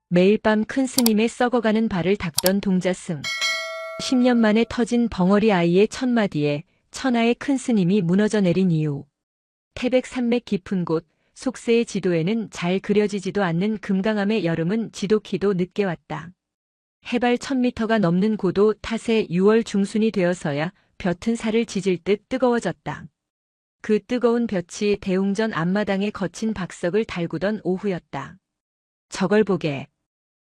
매일 밤 큰 스님의 썩어가는 발을 닦던 동자승. 10년 만에 터진 벙어리 아이의 첫마디에 천하의 큰 스님이 무너져 내린 이유. 태백산맥 깊은 곳, 속세의 지도에는 잘 그려지지도 않는 금강암의 여름은 지독히도 늦게 왔다. 해발 1000m가 넘는 고도 탓에 6월 중순이 되어서야 볕은 살을 지질 듯 뜨거워졌다. 그 뜨거운 볕이 대웅전 앞마당에 거친 박석을 달구던 오후였다. 저걸 보게.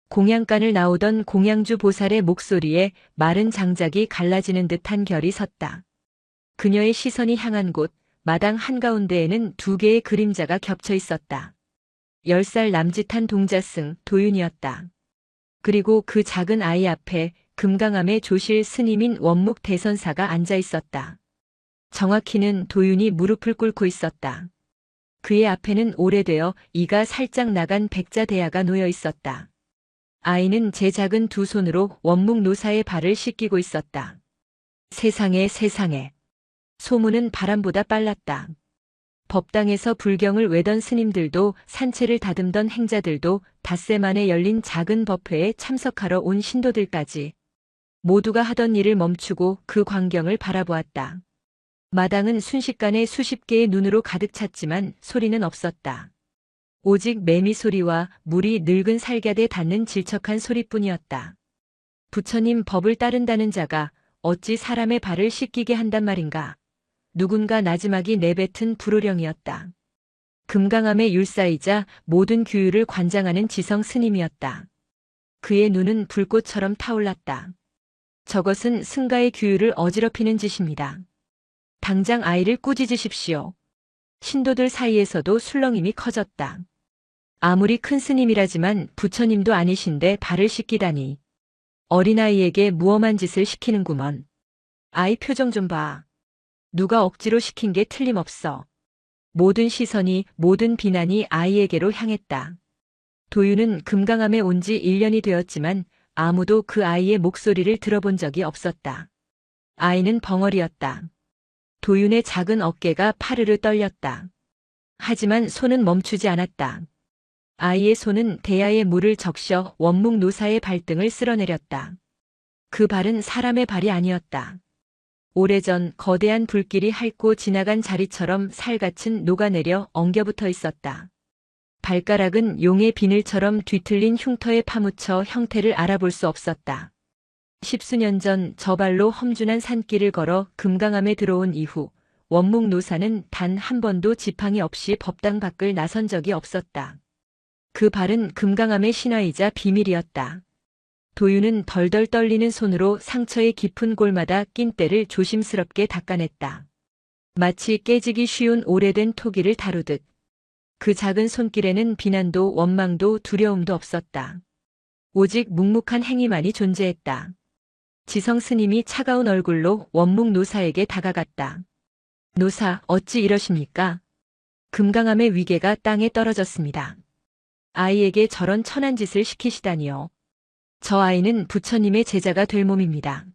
공양간을 나오던 공양주 보살의 목소리에 마른 장작이 갈라지는 듯한 결이 섰다. 그녀의 시선이 향한 곳, 마당 한가운데에는 두 개의 그림자가 겹쳐 있었다. 10살 남짓한 동자승, 도윤이었다. 그리고 그 작은 아이 앞에 금강암의 조실 스님인 원묵 대선사가 앉아 있었다. 정확히는 도윤이 무릎을 꿇고 있었다. 그의 앞에는 오래되어 이가 살짝 나간 백자대야가 놓여 있었다. 아이는 제 작은 두 손으로 원묵 노사의 발을 씻기고 있었다. 세상에 세상에. 소문은 바람보다 빨랐다. 법당에서 불경을 외던 스님들도 산채를 다듬던 행자들도 닷새 만에 열린 작은 법회에 참석하러 온 신도들까지 모두가 하던 일을 멈추고 그 광경을 바라보았다. 마당은 순식간에 수십 개의 눈으로 가득 찼지만 소리는 없었다. 오직 매미 소리와 물이 늙은 살갗에 닿는 질척한 소리뿐이었다. 부처님 법을 따른다는 자가 어찌 사람의 발을 씻기게 한단 말인가. 누군가 나지막이 내뱉은 불호령이었다. 금강암의 율사이자 모든 규율을 관장하는 지성 스님이었다. 그의 눈은 불꽃처럼 타올랐다. 저것은 승가의 규율을 어지럽히는 짓입니다. 당장 아이를 꾸짖으십시오. 신도들 사이에서도 술렁임이 커졌다. 아무리 큰 스님이라지만 부처님도 아니신데 발을 씻기다니. 어린아이에게 무엄한 짓을 시키는구먼. 아이 표정 좀 봐. 누가 억지로 시킨 게 틀림없어. 모든 시선이, 모든 비난이 아이에게로 향했다. 도윤은 금강암에 온 지 1년이 되었지만 아무도 그 아이의 목소리를 들어본 적이 없었다. 아이는 벙어리였다. 도윤의 작은 어깨가 파르르 떨렸다. 하지만 손은 멈추지 않았다. 아이의 손은 대야에 물을 적셔 원묵 노사의 발등을 쓸어내렸다. 그 발은 사람의 발이 아니었다. 오래전 거대한 불길이 핥고 지나간 자리처럼 살갗은 녹아내려 엉겨붙어 있었다. 발가락은 용의 비늘처럼 뒤틀린 흉터에 파묻혀 형태를 알아볼 수 없었다. 10수년 전 저 발로 험준한 산길을 걸어 금강암에 들어온 이후 원묵 노사는 단 한 번도 지팡이 없이 법당 밖을 나선 적이 없었다. 그 발은 금강암의 신화이자 비밀이었다. 도윤은 덜덜 떨리는 손으로 상처의 깊은 골마다 낀 때를 조심스럽게 닦아냈다. 마치 깨지기 쉬운 오래된 토기를 다루듯. 그 작은 손길에는 비난도 원망도 두려움도 없었다. 오직 묵묵한 행위만이 존재했다. 지성 스님이 차가운 얼굴로 원묵 노사에게 다가갔다. 노사, 어찌 이러십니까? 금강암의 위계가 땅에 떨어졌습니다. 아이에게 저런 천한 짓을 시키시다니요. 저 아이는 부처님의 제자가 될 몸입니다.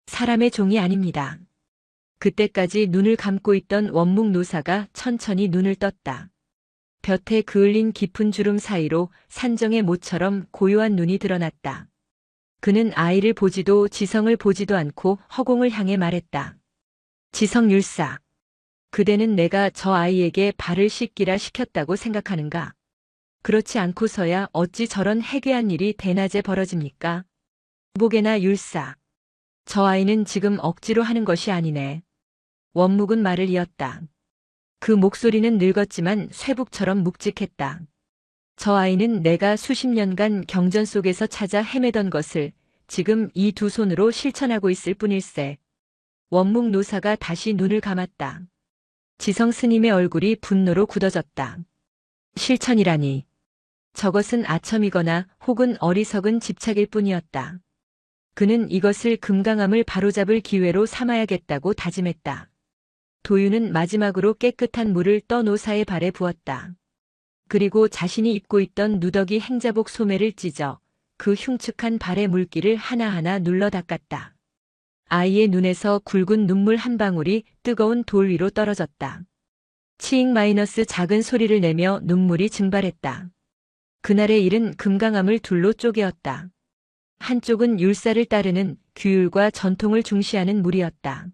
사람의 종이 아닙니다. 그때까지 눈을 감고 있던 원묵 노사가 천천히 눈을 떴다. 볕에 그을린 깊은 주름 사이로 산정의 모처럼 고요한 눈이 드러났다. 그는 아이를 보지도 지성을 보지도 않고 허공을 향해 말했다. 지성율사, 그대는 내가 저 아이에게 발을 씻기라 시켰다고 생각하는가? 그렇지 않고서야 어찌 저런 해괴한 일이 대낮에 벌어집니까? 보게나 율사. 저 아이는 지금 억지로 하는 것이 아니네. 원묵은 말을 이었다. 그 목소리는 늙었지만 쇠북처럼 묵직했다. 저 아이는 내가 수십 년간 경전 속에서 찾아 헤매던 것을 지금 이 두 손으로 실천하고 있을 뿐일세. 원묵 노사가 다시 눈을 감았다. 지성 스님의 얼굴이 분노로 굳어졌다. 실천이라니. 저것은 아첨이거나 혹은 어리석은 집착일 뿐이었다. 그는 이것을 금강암을 바로잡을 기회로 삼아야겠다고 다짐했다. 도윤은 마지막으로 깨끗한 물을 떠 노사의 발에 부었다. 그리고 자신이 입고 있던 누더기 행자복 소매를 찢어 그 흉측한 발의 물기를 하나하나 눌러 닦았다. 아이의 눈에서 굵은 눈물 한 방울이 뜨거운 돌 위로 떨어졌다. 치익 마이너스 작은 소리를 내며 눈물이 증발했다. 그날의 일은 금강암을 둘로 쪼개었다. 한쪽은 율사를 따르는 규율과 전통을 중시하는 무리였다.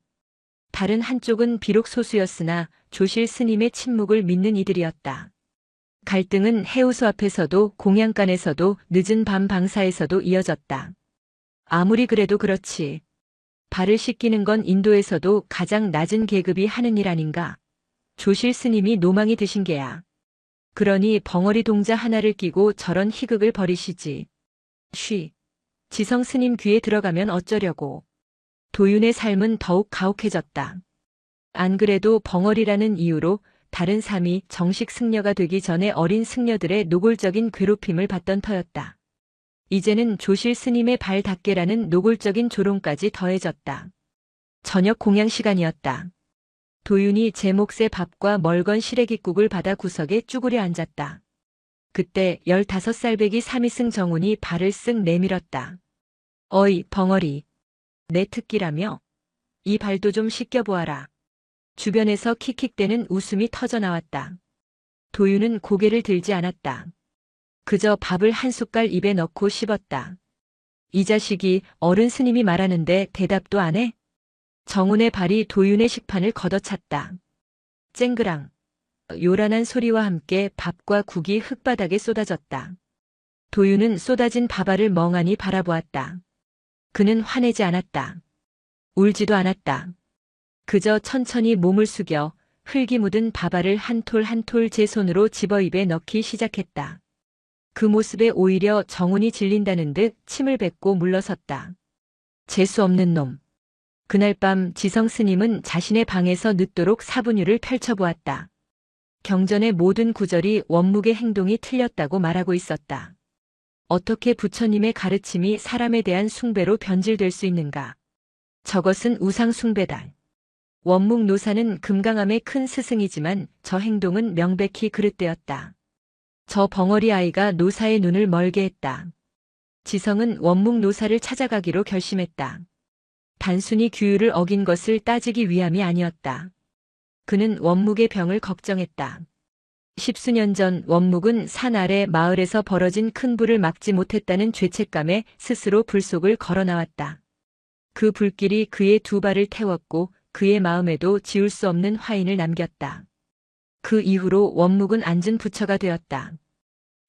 다른 한쪽은 비록 소수였으나 조실 스님의 침묵을 믿는 이들이었다. 갈등은 해우소 앞에서도 공양간에서도 늦은 밤 방사에서도 이어졌다. 아무리 그래도 그렇지. 발을 씻기는 건 인도에서도 가장 낮은 계급이 하는 일 아닌가. 조실 스님이 노망이 드신 게야. 그러니 벙어리 동자 하나를 끼고 저런 희극을 벌이시지. 쉬. 지성 스님 귀에 들어가면 어쩌려고. 도윤의 삶은 더욱 가혹해졌다. 안 그래도 벙어리라는 이유로 다른 삶이 정식 승려가 되기 전에 어린 승려들의 노골적인 괴롭힘을 받던 터였다. 이제는 조실 스님의 발 닦게라는 노골적인 조롱까지 더해졌다. 저녁 공양 시간이었다. 도윤이 제 몫의 밥과 멀건 시래기국을 받아 구석에 쭈그려 앉았다. 그때 15살배기 삼이승 정운이 발을 쓱 내밀었다. 어이, 벙어리. 내 특기라며? 이 발도 좀 씻겨보아라. 주변에서 킥킥대는 웃음이 터져나왔다. 도윤은 고개를 들지 않았다. 그저 밥을 한 숟갈 입에 넣고 씹었다. 이 자식이 어른 스님이 말하는데 대답도 안 해? 정운의 발이 도윤의 식판을 걷어찼다. 쨍그랑. 요란한 소리와 함께 밥과 국이 흙바닥에 쏟아졌다. 도윤은 쏟아진 밥알을 멍하니 바라보았다. 그는 화내지 않았다. 울지도 않았다. 그저 천천히 몸을 숙여 흙이 묻은 밥알을 한 톨 한 톨 제 손으로 집어 입에 넣기 시작했다. 그 모습에 오히려 정운이 질린다는 듯 침을 뱉고 물러섰다. 재수 없는 놈. 그날 밤 지성 스님은 자신의 방에서 늦도록 사분유를 펼쳐보았다. 경전의 모든 구절이 원묵의 행동이 틀렸다고 말하고 있었다. 어떻게 부처님의 가르침이 사람에 대한 숭배로 변질될 수 있는가? 저것은 우상 숭배다. 원묵 노사는 금강암의 큰 스승이지만 저 행동은 명백히 그릇되었다. 저 벙어리 아이가 노사의 눈을 멀게 했다. 지성은 원묵 노사를 찾아가기로 결심했다. 단순히 규율을 어긴 것을 따지기 위함이 아니었다. 그는 원묵의 병을 걱정했다. 10수년 전 원묵은 산 아래 마을에서 벌어진 큰 불을 막지 못했다는 죄책감에 스스로 불속을 걸어 나왔다. 그 불길이 그의 두 발을 태웠고 그의 마음에도 지울 수 없는 화인을 남겼다. 그 이후로 원묵은 앉은 부처가 되었다.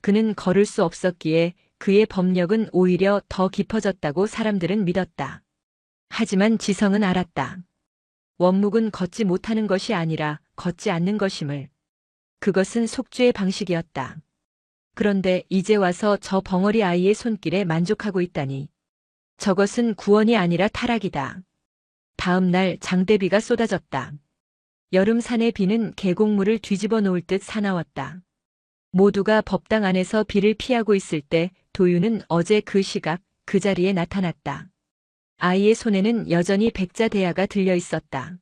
그는 걸을 수 없었기에 그의 법력은 오히려 더 깊어졌다고 사람들은 믿었다. 하지만 지성은 알았다. 원묵은 걷지 못하는 것이 아니라 걷지 않는 것임을. 그것은 속죄의 방식이었다. 그런데 이제 와서 저 벙어리 아이의 손길에 만족하고 있다니. 저것은 구원이 아니라 타락이다. 다음 날 장대비가 쏟아졌다. 여름 산의 비는 계곡물을 뒤집어 놓을 듯 사나웠다. 모두가 법당 안에서 비를 피하고 있을 때 도윤은 어제 그 시각 그 자리에 나타났다. 아이의 손에는 여전히 백자대야가 들려 있었다.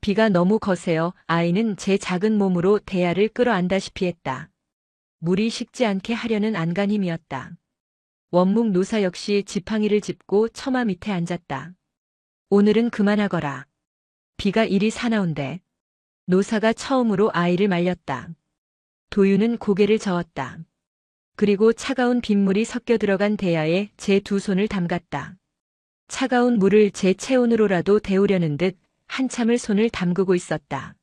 비가 너무 거세어 아이는 제 작은 몸으로 대야를 끌어안다시피 했다. 물이 식지 않게 하려는 안간힘이었다. 원묵 노사 역시 지팡이를 짚고 처마 밑에 앉았다. 오늘은 그만하거라. 비가 이리 사나운데. 노사가 처음으로 아이를 말렸다. 도윤은 고개를 저었다. 그리고 차가운 빗물이 섞여 들어간 대야에 제 두 손을 담갔다. 차가운 물을 제 체온으로라도 데우려는 듯 한참을 손을 담그고 있었다.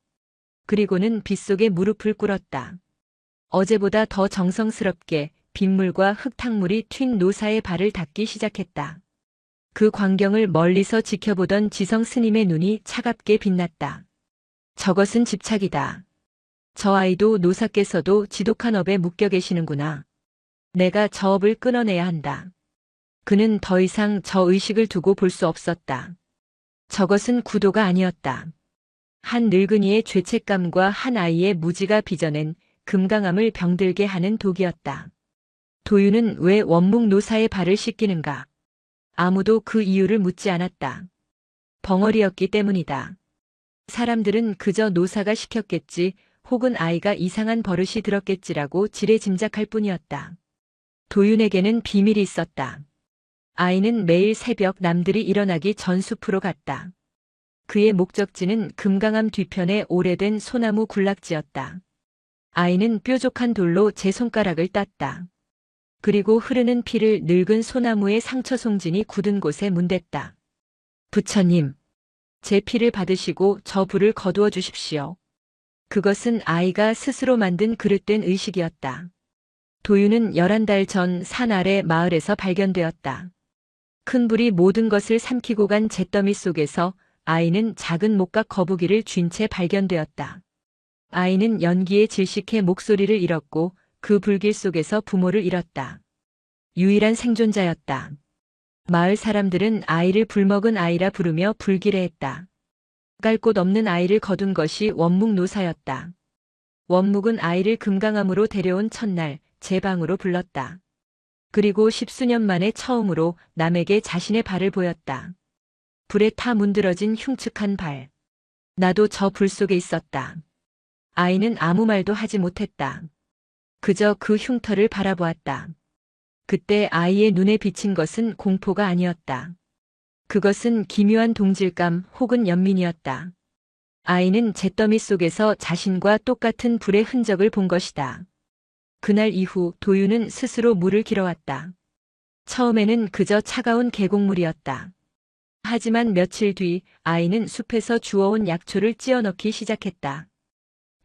그리고는 빗속에 무릎을 꿇었다. 어제보다 더 정성스럽게 빗물과 흙탕물이 튄 노사의 발을 닦기 시작했다. 그 광경을 멀리서 지켜보던 지성 스님의 눈이 차갑게 빛났다. 저것은 집착이다. 저 아이도 노사께서도 지독한 업에 묶여 계시는구나. 내가 저 업을 끊어내야 한다. 그는 더 이상 저 의식을 두고 볼 수 없었다. 저것은 구도가 아니었다. 한 늙은이의 죄책감과 한 아이의 무지가 빚어낸 금강암을 병들게 하는 독이었다. 도윤은 왜 원묵 노사의 발을 씻기는가? 아무도 그 이유를 묻지 않았다. 벙어리였기 때문이다. 사람들은 그저 노사가 시켰겠지 혹은 아이가 이상한 버릇이 들었겠지라고 지레짐작할 뿐이었다. 도윤에게는 비밀이 있었다. 아이는 매일 새벽 남들이 일어나기 전 숲으로 갔다. 그의 목적지는 금강암 뒤편의 오래된 소나무 군락지였다. 아이는 뾰족한 돌로 제 손가락을 땄다. 그리고 흐르는 피를 늙은 소나무의 상처 송진이 굳은 곳에 문댔다. 부처님, 제 피를 받으시고 저 불을 거두어 주십시오. 그것은 아이가 스스로 만든 그릇된 의식이었다. 도유는 11달 전 산 아래 마을에서 발견되었다. 큰 불이 모든 것을 삼키고 간 잿더미 속에서 아이는 작은 목각 거북이를 쥔 채 발견되었다. 아이는 연기에 질식해 목소리를 잃었고 그 불길 속에서 부모를 잃었다. 유일한 생존자였다. 마을 사람들은 아이를 불먹은 아이라 부르며 불길해했다. 깔 곳 없는 아이를 거둔 것이 원묵노사였다. 원묵은 아이를 금강암으로 데려온 첫날 제 방으로 불렀다. 그리고 10수년 만에 처음으로 남에게 자신의 발을 보였다. 불에 타 문드러진 흉측한 발. 나도 저 불 속에 있었다. 아이는 아무 말도 하지 못했다. 그저 그 흉터를 바라보았다. 그때 아이의 눈에 비친 것은 공포가 아니었다. 그것은 기묘한 동질감 혹은 연민이었다. 아이는 잿더미 속에서 자신과 똑같은 불의 흔적을 본 것이다. 그날 이후 도유는 스스로 물을 길어왔다. 처음에는 그저 차가운 계곡물이었다. 하지만 며칠 뒤 아이는 숲에서 주워온 약초를 찌어 넣기 시작했다.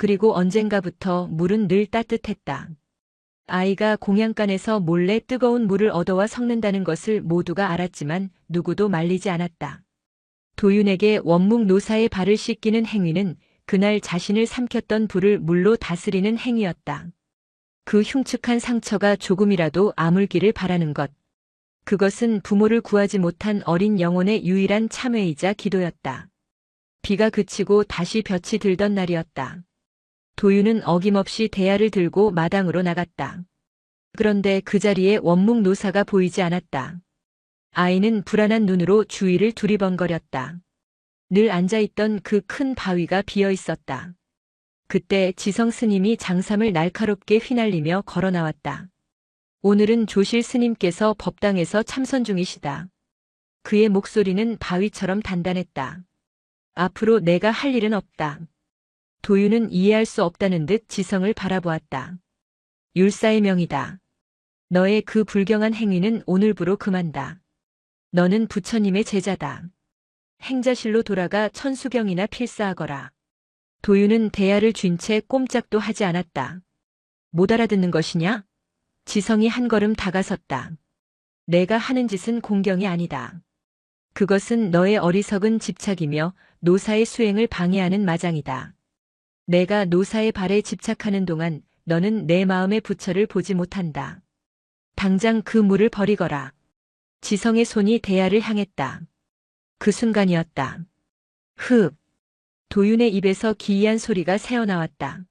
그리고 언젠가부터 물은 늘 따뜻했다. 아이가 공양간에서 몰래 뜨거운 물을 얻어와 섞는다는 것을 모두가 알았지만 누구도 말리지 않았다. 도윤에게 원묵 노사의 발을 씻기는 행위는 그날 자신을 삼켰던 불을 물로 다스리는 행위였다. 그 흉측한 상처가 조금이라도 아물기를 바라는 것. 그것은 부모를 구하지 못한 어린 영혼의 유일한 참회이자 기도였다. 비가 그치고 다시 볕이 들던 날이었다. 도윤은 어김없이 대야를 들고 마당으로 나갔다. 그런데 그 자리에 원묵 노사가 보이지 않았다. 아이는 불안한 눈으로 주위를 두리번거렸다. 늘 앉아있던 그 큰 바위가 비어 있었다. 그때 지성 스님이 장삼을 날카롭게 휘날리며 걸어 나왔다. 오늘은 조실 스님께서 법당에서 참선 중이시다. 그의 목소리는 바위처럼 단단했다. 앞으로 내가 할 일은 없다. 도유는 이해할 수 없다는 듯 지성을 바라보았다. 율사의 명이다. 너의 그 불경한 행위는 오늘부로 금한다. 너는 부처님의 제자다. 행자실로 돌아가 천수경이나 필사하거라. 도유는 대야를 쥔 채 꼼짝도 하지 않았다. 못 알아듣는 것이냐? 지성이 한 걸음 다가섰다. 내가 하는 짓은 공경이 아니다. 그것은 너의 어리석은 집착이며 노사의 수행을 방해하는 마장이다. 내가 노사의 발에 집착하는 동안 너는 내 마음의 부처를 보지 못한다. 당장 그 물을 버리거라. 지성의 손이 대야를 향했다. 그 순간이었다. 흡. 도윤의 입에서 기이한 소리가 새어나왔다.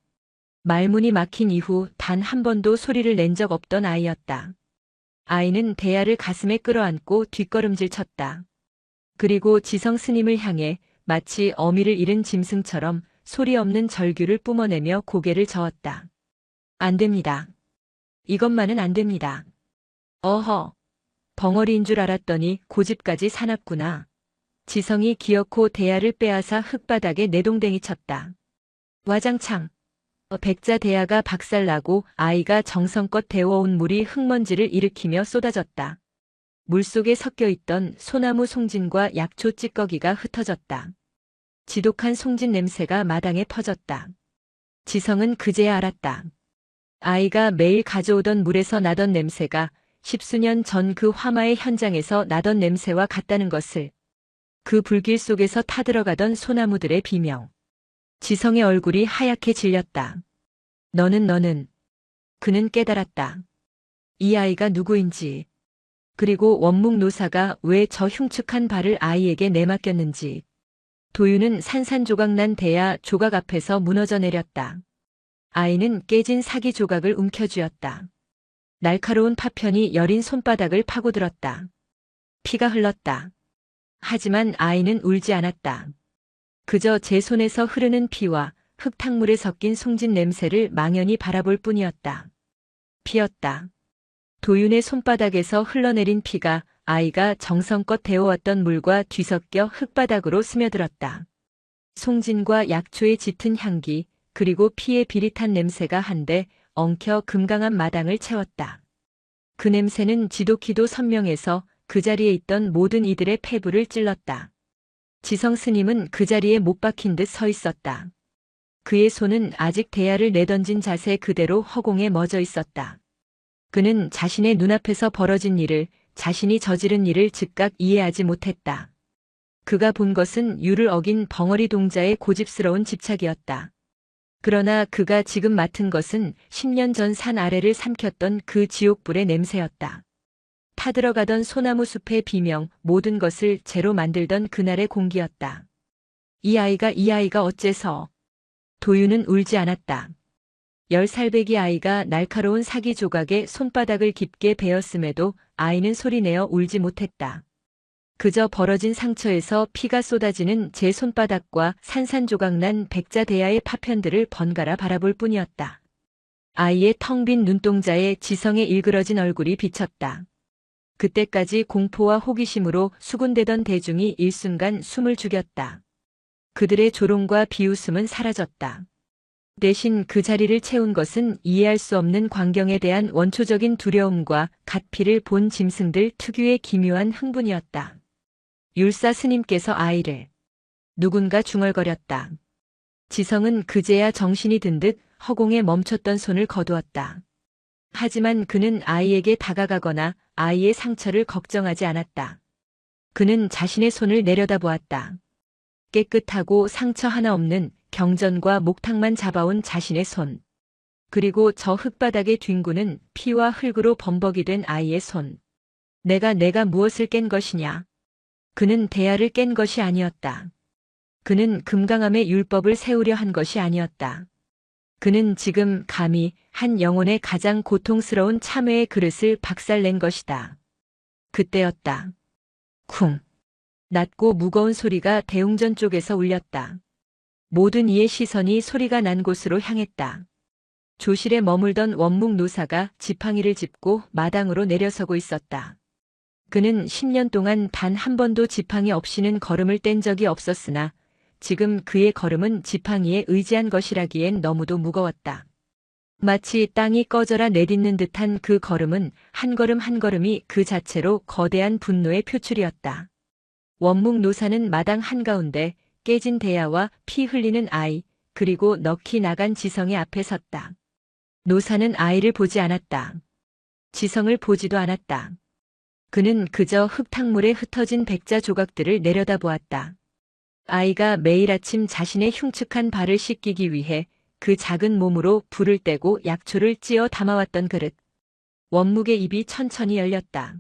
말문이 막힌 이후 단 한 번도 소리를 낸 적 없던 아이였다. 아이는 대야를 가슴에 끌어안고 뒷걸음질 쳤다. 그리고 지성 스님을 향해 마치 어미를 잃은 짐승처럼 소리 없는 절규를 뿜어내며 고개를 저었다. 안 됩니다. 이것만은 안 됩니다. 어허. 벙어리인 줄 알았더니 고집까지 사납구나. 지성이 기어코 대야를 빼앗아 흙바닥에 내동댕이 쳤다. 와장창. 백자 대야가 박살나고 아이가 정성껏 데워온 물이 흙먼지를 일으키며 쏟아졌다. 물속에 섞여있던 소나무 송진과 약초 찌꺼기가 흩어졌다. 지독한 송진 냄새가 마당에 퍼졌다. 지성은 그제야 알았다. 아이가 매일 가져오던 물에서 나던 냄새가 10수년 전 그 화마의 현장에서 나던 냄새와 같다는 것을. 그 불길 속에서 타들어가던 소나무들의 비명. 지성의 얼굴이 하얗게 질렸다. 너는. 그는 깨달았다. 이 아이가 누구인지. 그리고 원묵 노사가 왜 저 흉측한 발을 아이에게 내맡겼는지. 도유는 산산조각난 대야 조각 앞에서 무너져 내렸다. 아이는 깨진 사기 조각을 움켜쥐었다. 날카로운 파편이 여린 손바닥을 파고들었다. 피가 흘렀다. 하지만 아이는 울지 않았다. 그저 제 손에서 흐르는 피와 흙탕물에 섞인 송진 냄새를 망연히 바라볼 뿐이었다. 피었다. 도윤의 손바닥에서 흘러내린 피가 아이가 정성껏 데워왔던 물과 뒤섞여 흙바닥으로 스며들었다. 송진과 약초의 짙은 향기, 그리고 피의 비릿한 냄새가 한데 엉켜 금강한 마당을 채웠다. 그 냄새는 지독히도 선명해서 그 자리에 있던 모든 이들의 폐부를 찔렀다. 지성 스님은 그 자리에 못 박힌 듯 서 있었다. 그의 손은 아직 대야를 내던진 자세 그대로 허공에 멎어 있었다. 그는 자신의 눈앞에서 벌어진 일을, 자신이 저지른 일을 즉각 이해하지 못했다. 그가 본 것은 율을 어긴 벙어리 동자의 고집스러운 집착이었다. 그러나 그가 지금 맡은 것은 10년 전 산 아래를 삼켰던 그 지옥불의 냄새였다. 타들어가던 소나무 숲의 비명, 모든 것을 재로 만들던 그날의 공기였다. 이 아이가 어째서? 도윤은 울지 않았다. 10살배기 아이가 날카로운 사기 조각에 손바닥을 깊게 베었음에도 아이는 소리내어 울지 못했다. 그저 벌어진 상처에서 피가 쏟아지는 제 손바닥과 산산조각난 백자대야의 파편들을 번갈아 바라볼 뿐이었다. 아이의 텅 빈 눈동자에 지성의 일그러진 얼굴이 비쳤다. 그때까지 공포와 호기심으로 수군대던 대중이 일순간 숨을 죽였다. 그들의 조롱과 비웃음은 사라졌다. 대신 그 자리를 채운 것은 이해할 수 없는 광경에 대한 원초적인 두려움과 갓피를 본 짐승들 특유의 기묘한 흥분이었다. 율사 스님께서 아이를. 누군가 중얼거렸다. 지성은 그제야 정신이 든 듯 허공에 멈췄던 손을 거두었다. 하지만 그는 아이에게 다가가거나 아이의 상처를 걱정하지 않았다. 그는 자신의 손을 내려다보았다. 깨끗하고 상처 하나 없는 경전과 목탁만 잡아온 자신의 손. 그리고 저 흙바닥에 뒹구는 피와 흙으로 범벅이 된 아이의 손. 내가 무엇을 깬 것이냐? 그는 대야를 깬 것이 아니었다. 그는 금강암의 율법을 세우려 한 것이 아니었다. 그는 지금 감히 한 영혼의 가장 고통스러운 참회의 그릇을 박살낸 것이다. 그때였다. 쿵. 낮고 무거운 소리가 대웅전 쪽에서 울렸다. 모든 이의 시선이 소리가 난 곳으로 향했다. 조실에 머물던 원묵 노사가 지팡이를 짚고 마당으로 내려서고 있었다. 그는 10년 동안 단 한 번도 지팡이 없이는 걸음을 뗀 적이 없었으나 지금 그의 걸음은 지팡이에 의지한 것이라기엔 너무도 무거웠다. 마치 땅이 꺼져라 내딛는 듯한 그 걸음은 한 걸음 한 걸음이 그 자체로 거대한 분노의 표출이었다. 원묵 노사는 마당 한가운데 깨진 대야와 피 흘리는 아이, 그리고 넋이 나간 지성의 앞에 섰다. 노사는 아이를 보지 않았다. 지성을 보지도 않았다. 그는 그저 흙탕물에 흩어진 백자 조각들을 내려다보았다. 아이가 매일 아침 자신의 흉측한 발을 씻기기 위해 그 작은 몸으로 불을 떼고 약초를 찧어 담아왔던 그릇. 원묵의 입이 천천히 열렸다.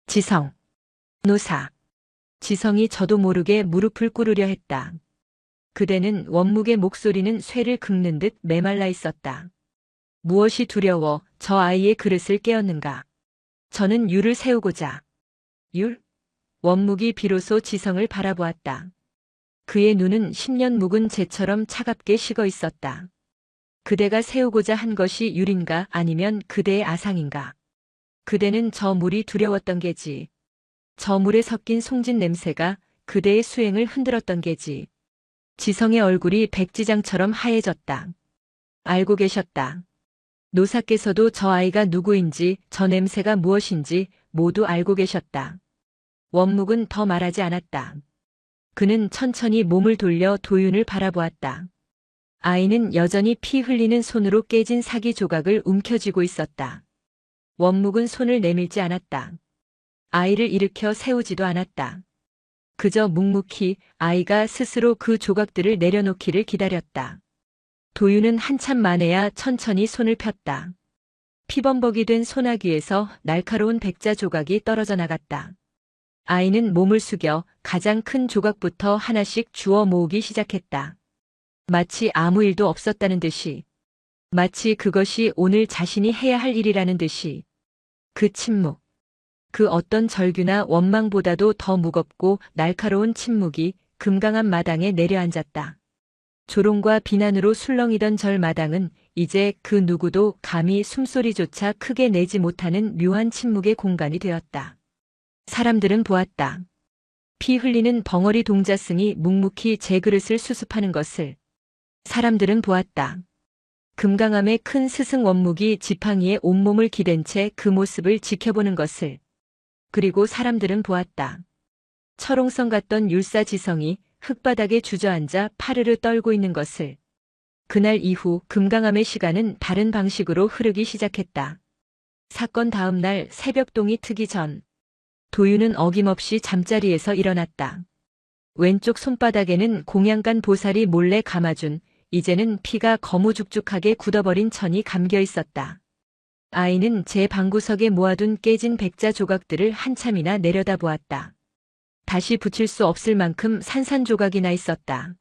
지성. 노사. 지성이 저도 모르게 무릎을 꿇으려 했다. 그대는 원묵의 목소리는 쇠를 긁는 듯 메말라 있었다. 무엇이 두려워 저 아이의 그릇을 깨었는가? 저는 율을 세우고자. 율? 원묵이 비로소 지성을 바라보았다. 그의 눈은 10년 묵은 재처럼 차갑게 식어 있었다. 그대가 세우고자 한 것이 율인가 아니면 그대의 아상인가? 그대는 저 물이 두려웠던 게지. 저 물에 섞인 송진 냄새가 그대의 수행을 흔들었던 게지. 지성의 얼굴이 백지장처럼 하얘졌다. 알고 계셨다. 노사께서도 저 아이가 누구인지 저 냄새가 무엇인지 모두 알고 계셨다. 원묵은 더 말하지 않았다. 그는 천천히 몸을 돌려 도윤을 바라보았다. 아이는 여전히 피 흘리는 손으로 깨진 사기 조각을 움켜쥐고 있었다. 원묵은 손을 내밀지 않았다. 아이를 일으켜 세우지도 않았다. 그저 묵묵히 아이가 스스로 그 조각들을 내려놓기를 기다렸다. 도윤은 한참 만에야 천천히 손을 폈다. 피범벅이 된 소나귀에서 날카로운 백자 조각이 떨어져 나갔다. 아이는 몸을 숙여 가장 큰 조각부터 하나씩 주워 모으기 시작했다. 마치 아무 일도 없었다는 듯이. 마치 그것이 오늘 자신이 해야 할 일이라는 듯이. 그 침묵. 그 어떤 절규나 원망보다도 더 무겁고 날카로운 침묵이 금강암 마당에 내려앉았다. 조롱과 비난으로 술렁이던 절 마당은 이제 그 누구도 감히 숨소리조차 크게 내지 못하는 묘한 침묵의 공간이 되었다. 사람들은 보았다. 피 흘리는 벙어리 동자승이 묵묵히 제 그릇을 수습하는 것을. 사람들은 보았다. 금강암의 큰 스승 원묵이 지팡이에 온몸을 기댄 채 그 모습을 지켜보는 것을. 그리고 사람들은 보았다. 철옹성 같던 율사지성이 흙바닥에 주저앉아 파르르 떨고 있는 것을. 그날 이후 금강암의 시간은 다른 방식으로 흐르기 시작했다. 사건 다음 날 새벽동이 트기 전 도윤은 어김없이 잠자리에서 일어났다. 왼쪽 손바닥에는 공양간 보살이 몰래 감아준 이제는 피가 거무죽죽하게 굳어버린 천이 감겨 있었다. 아이는 제 방구석에 모아둔 깨진 백자 조각들을 한참이나 내려다보았다. 다시 붙일 수 없을 만큼 산산조각이 나 있었다.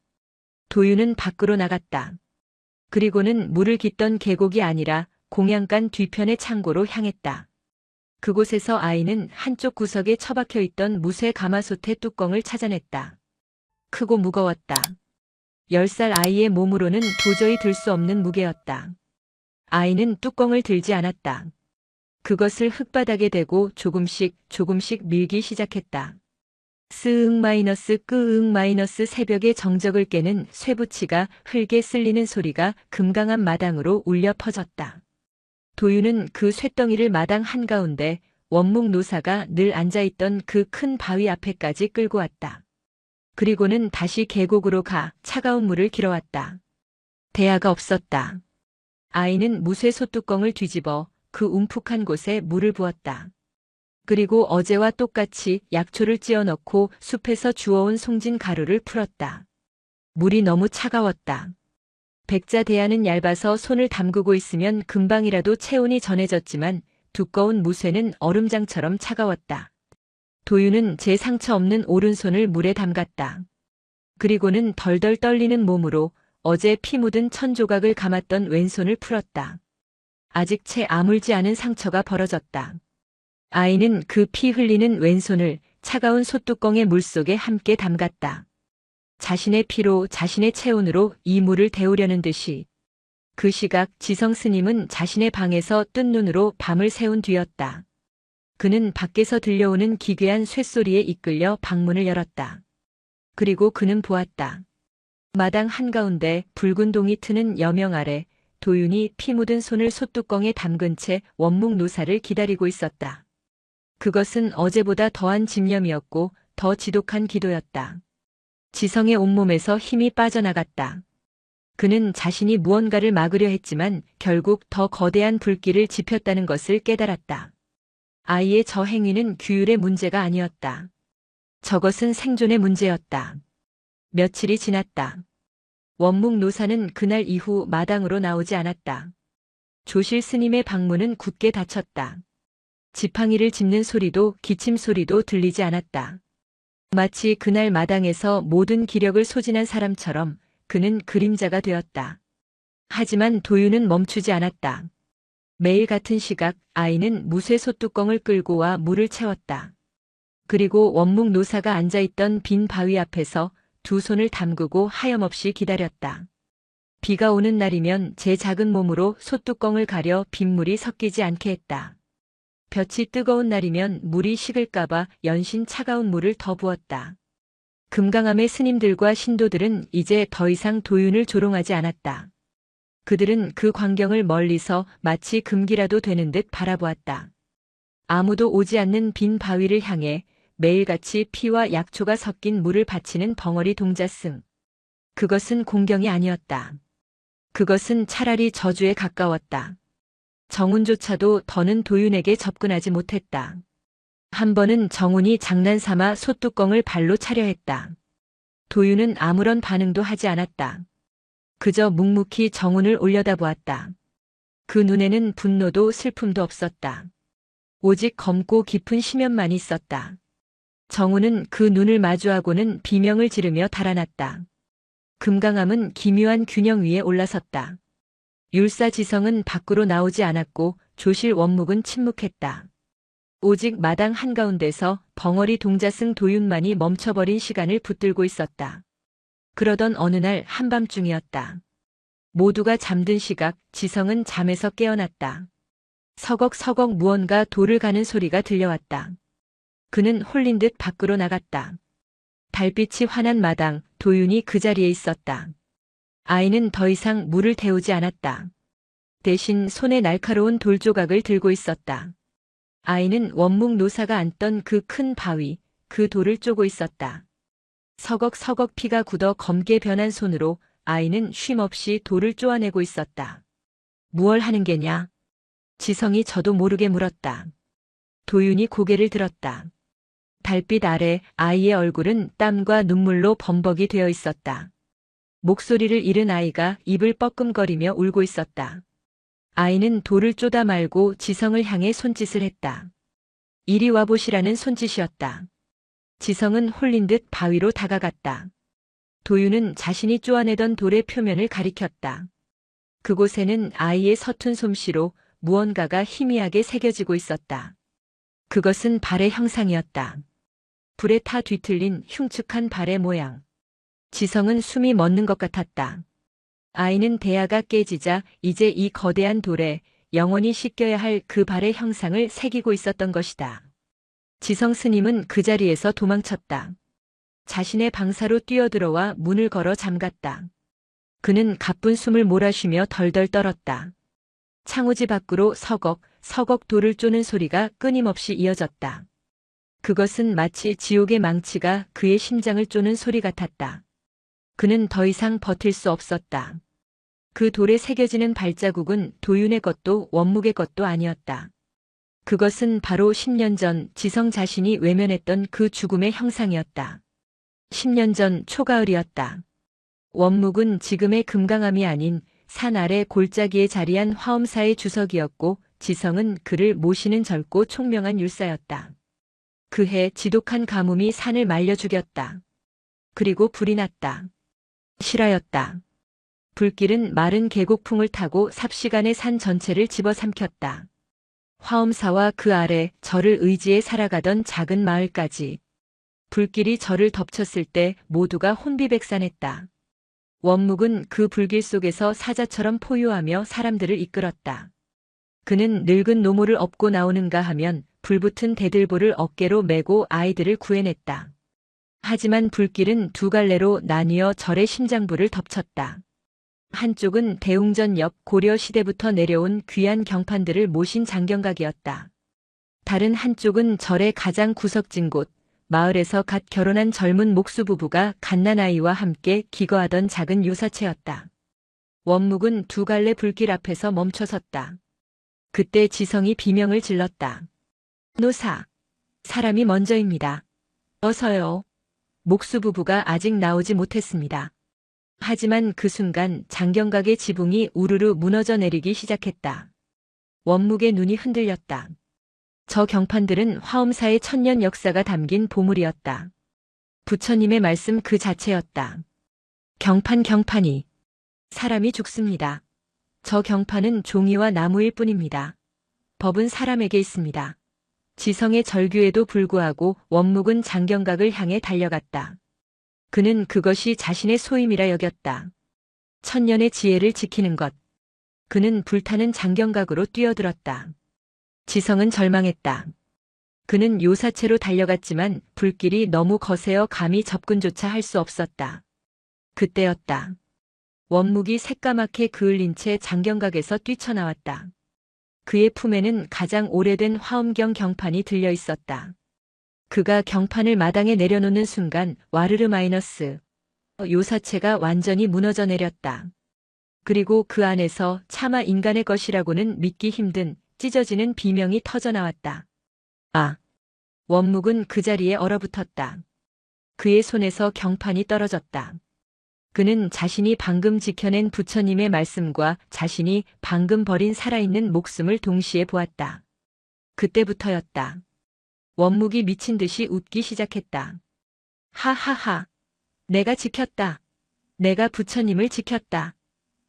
도윤은 밖으로 나갔다. 그리고는 물을 깃던 계곡이 아니라 공양간 뒤편의 창고로 향했다. 그곳에서 아이는 한쪽 구석에 처박혀 있던 무쇠 가마솥의 뚜껑을 찾아냈다. 크고 무거웠다. 10살 아이의 몸으로는 도저히 들 수 없는 무게였다. 아이는 뚜껑을 들지 않았다. 그것을 흙바닥에 대고 조금씩 밀기 시작했다. 스응 마이너스 끄응 마이너스 새벽의 정적을 깨는 쇠붙이가 흙에 쓸리는 소리가 금강암 마당으로 울려 퍼졌다. 도윤은 그 쇳덩이를 마당 한가운데 원묵 노사가 늘 앉아있던 그 큰 바위 앞에까지 끌고 왔다. 그리고는 다시 계곡으로 가 차가운 물을 길어왔다. 대야가 없었다. 아이는 무쇠 솥뚜껑을 뒤집어 그 움푹한 곳에 물을 부었다. 그리고 어제와 똑같이 약초를 찧어 넣고 숲에서 주워온 송진 가루를 풀었다. 물이 너무 차가웠다. 백자 대야는 얇아서 손을 담그고 있으면 금방이라도 체온이 전해졌지만 두꺼운 무쇠는 얼음장처럼 차가웠다. 도윤은 제 상처 없는 오른손을 물에 담갔다. 그리고는 덜덜 떨리는 몸으로 어제 피 묻은 천 조각을 감았던 왼손을 풀었다. 아직 채 아물지 않은 상처가 벌어졌다. 아이는 그 피 흘리는 왼손을 차가운 솥뚜껑의 물속에 함께 담갔다. 자신의 피로 자신의 체온으로 이 물을 데우려는 듯이. 그 시각 지성 스님은 자신의 방에서 뜬 눈으로 밤을 새운 뒤였다. 그는 밖에서 들려오는 기괴한 쇳소리에 이끌려 방문을 열었다. 그리고 그는 보았다. 마당 한가운데 붉은 동이 트는 여명 아래 도윤이 피 묻은 손을 솥뚜껑에 담근 채 원묵 노사를 기다리고 있었다. 그것은 어제보다 더한 집념이었고 더 지독한 기도였다. 지성의 온몸에서 힘이 빠져나갔다. 그는 자신이 무언가를 막으려 했지만 결국 더 거대한 불길을 지폈다는 것을 깨달았다. 아이의 저 행위는 규율의 문제가 아니었다. 저것은 생존의 문제였다. 며칠이 지났다. 원묵 노사는 그날 이후 마당으로 나오지 않았다. 조실 스님의 방문은 굳게 닫혔다. 지팡이를 짚는 소리도 기침 소리도 들리지 않았다. 마치 그날 마당에서 모든 기력을 소진한 사람처럼 그는 그림자가 되었다. 하지만 도윤은 멈추지 않았다. 매일 같은 시각 아이는 무쇠 솥뚜껑을 끌고 와 물을 채웠다. 그리고 원묵 노사가 앉아있던 빈 바위 앞에서 두 손을 담그고 하염없이 기다렸다. 비가 오는 날이면 제 작은 몸으로 솥뚜껑을 가려 빗물이 섞이지 않게 했다. 볕이 뜨거운 날이면 물이 식을까봐 연신 차가운 물을 더 부었다. 금강암의 스님들과 신도들은 이제 더 이상 도윤을 조롱하지 않았다. 그들은 그 광경을 멀리서 마치 금기라도 되는 듯 바라보았다. 아무도 오지 않는 빈 바위를 향해 매일같이 피와 약초가 섞인 물을 바치는 벙어리 동자승. 그것은 공경이 아니었다. 그것은 차라리 저주에 가까웠다. 정운조차도 더는 도윤에게 접근하지 못했다. 한 번은 정운이 장난삼아 솥뚜껑을 발로 차려 했다. 도윤은 아무런 반응도 하지 않았다. 그저 묵묵히 정운을 올려다보았다. 그 눈에는 분노도 슬픔도 없었다. 오직 검고 깊은 심연만 있었다. 정운은 그 눈을 마주하고는 비명을 지르며 달아났다. 금강암은 기묘한 균형 위에 올라섰다. 율사지성은 밖으로 나오지 않았고 조실 원묵은 침묵했다. 오직 마당 한가운데서 벙어리 동자승 도윤만이 멈춰버린 시간을 붙들고 있었다. 그러던 어느 날 한밤중이었다. 모두가 잠든 시각 지성은 잠에서 깨어났다. 서걱서걱 무언가 돌을 가는 소리가 들려왔다. 그는 홀린 듯 밖으로 나갔다. 달빛이 환한 마당, 도윤이 그 자리에 있었다. 아이는 더 이상 물을 데우지 않았다. 대신 손에 날카로운 돌조각을 들고 있었다. 아이는 원묵 노사가 앉던 그 큰 바위, 그 돌을 쪼고 있었다. 서걱서걱 피가 굳어 검게 변한 손으로 아이는 쉼없이 돌을 쪼아내고 있었다. 무얼 하는 게냐? 지성이 저도 모르게 물었다. 도윤이 고개를 들었다. 달빛 아래 아이의 얼굴은 땀과 눈물로 범벅이 되어 있었다. 목소리를 잃은 아이가 입을 뻐끔거리며 울고 있었다. 아이는 돌을 쪼다 말고 지성을 향해 손짓을 했다. 이리 와보시라는 손짓이었다. 지성은 홀린 듯 바위로 다가갔다. 도윤은 자신이 쪼아내던 돌의 표면을 가리켰다. 그곳에는 아이의 서툰 솜씨로 무언가가 희미하게 새겨지고 있었다. 그것은 발의 형상이었다. 불에 타 뒤틀린 흉측한 발의 모양. 지성은 숨이 멎는 것 같았다. 아이는 대야가 깨지자 이제 이 거대한 돌에 영원히 씻겨야 할 그 발의 형상을 새기고 있었던 것이다. 지성 스님은 그 자리에서 도망쳤다. 자신의 방사로 뛰어들어와 문을 걸어 잠갔다. 그는 가쁜 숨을 몰아쉬며 덜덜 떨었다. 창호지 밖으로 서걱 돌을 쪼는 소리가 끊임없이 이어졌다. 그것은 마치 지옥의 망치가 그의 심장을 쪼는 소리 같았다. 그는 더 이상 버틸 수 없었다. 그 돌에 새겨지는 발자국은 도윤의 것도 원묵의 것도 아니었다. 그것은 바로 10년 전 지성 자신이 외면했던 그 죽음의 형상이었다. 10년 전 초가을이었다. 원묵은 지금의 금강암이 아닌 산 아래 골짜기에 자리한 화엄사의 주석이었고 지성은 그를 모시는 젊고 총명한 율사였다. 그해 지독한 가뭄이 산을 말려 죽였다. 그리고 불이 났다. 실하였다. 불길은 마른 계곡풍을 타고 삽시간에 산 전체를 집어삼켰다. 화엄사와 그 아래 절을 의지해 살아가던 작은 마을까지. 불길이 절을 덮쳤을 때 모두가 혼비백산했다. 원묵은 그 불길 속에서 사자처럼 포효하며 사람들을 이끌었다. 그는 늙은 노모를 업고 나오는가 하면 불붙은 대들보를 어깨로 메고 아이들을 구해냈다. 하지만 불길은 두 갈래로 나뉘어 절의 심장부를 덮쳤다. 한쪽은 대웅전 옆 고려 시대부터 내려온 귀한 경판들을 모신 장경각이었다. 다른 한쪽은 절의 가장 구석진 곳, 마을에서 갓 결혼한 젊은 목수 부부가 갓난아이와 함께 기거하던 작은 요사체였다. 원묵은 두 갈래 불길 앞에서 멈춰섰다. 그때 지성이 비명을 질렀다. 노사, 사람이 먼저입니다. 어서요. 목수 부부가 아직 나오지 못했습니다. 하지만 그 순간 장경각의 지붕이 우르르 무너져 내리기 시작했다. 원묵의 눈이 흔들렸다. 저 경판들은 화엄사의 천년 역사가 담긴 보물이었다. 부처님의 말씀 그 자체였다. 경판이 사람이 죽습니다. 저 경판은 종이와 나무일 뿐입니다. 법은 사람에게 있습니다. 지성의 절규에도 불구하고 원묵은 장경각을 향해 달려갔다. 그는 그것이 자신의 소임이라 여겼다. 천년의 지혜를 지키는 것. 그는 불타는 장경각으로 뛰어들었다. 지성은 절망했다. 그는 요사체로 달려갔지만 불길이 너무 거세어 감히 접근조차 할 수 없었다. 그때였다. 원묵이 새까맣게 그을린 채 장경각에서 뛰쳐나왔다. 그의 품에는 가장 오래된 화엄경 경판이 들려 있었다. 그가 경판을 마당에 내려놓는 순간 와르르 마이너스 요사체가 완전히 무너져 내렸다. 그리고 그 안에서 차마 인간의 것이라고는 믿기 힘든 찢어지는 비명이 터져나왔다. 아! 원묵은 그 자리에 얼어붙었다. 그의 손에서 경판이 떨어졌다. 그는 자신이 방금 지켜낸 부처님의 말씀과 자신이 방금 버린 살아있는 목숨을 동시에 보았다. 그때부터였다. 원묵이 미친 듯이 웃기 시작했다. 하하하. 내가 지켰다. 내가 부처님을 지켰다.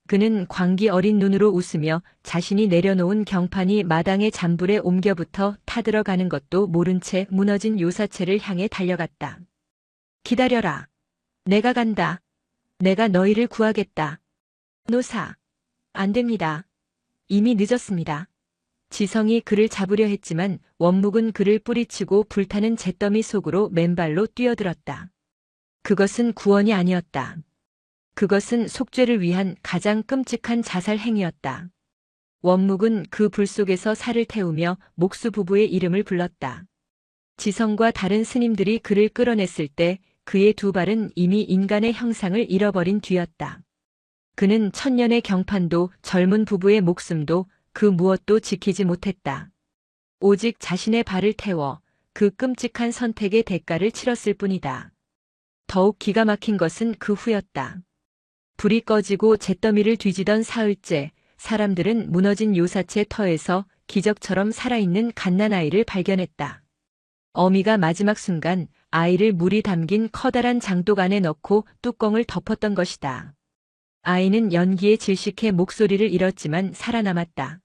그는 광기 어린 눈으로 웃으며 자신이 내려놓은 경판이 마당의 잔불에 옮겨붙어 타들어가는 것도 모른 채 무너진 요사체를 향해 달려갔다. 기다려라. 내가 간다. 내가 너희를 구하겠다. 노사. 안 됩니다. 이미 늦었습니다. 지성이 그를 잡으려 했지만 원묵은 그를 뿌리치고 불타는 잿더미 속으로 맨발로 뛰어들었다. 그것은 구원이 아니었다. 그것은 속죄를 위한 가장 끔찍한 자살 행위였다. 원묵은 그 불 속에서 살을 태우며 목수 부부의 이름을 불렀다. 지성과 다른 스님들이 그를 끌어냈을 때 그의 두 발은 이미 인간의 형상을 잃어버린 뒤였다. 그는 천년의 경판도 젊은 부부의 목숨도 그 무엇도 지키지 못했다. 오직 자신의 발을 태워 그 끔찍한 선택의 대가를 치렀을 뿐이다. 더욱 기가 막힌 것은 그 후였다. 불이 꺼지고 잿더미를 뒤지던 사흘째, 사람들은 무너진 요사체 터에서 기적처럼 살아있는 갓난아이를 발견했다. 어미가 마지막 순간 아이를 물이 담긴 커다란 장독 안에 넣고 뚜껑을 덮었던 것이다. 아이는 연기에 질식해 목소리를 잃었지만 살아남았다.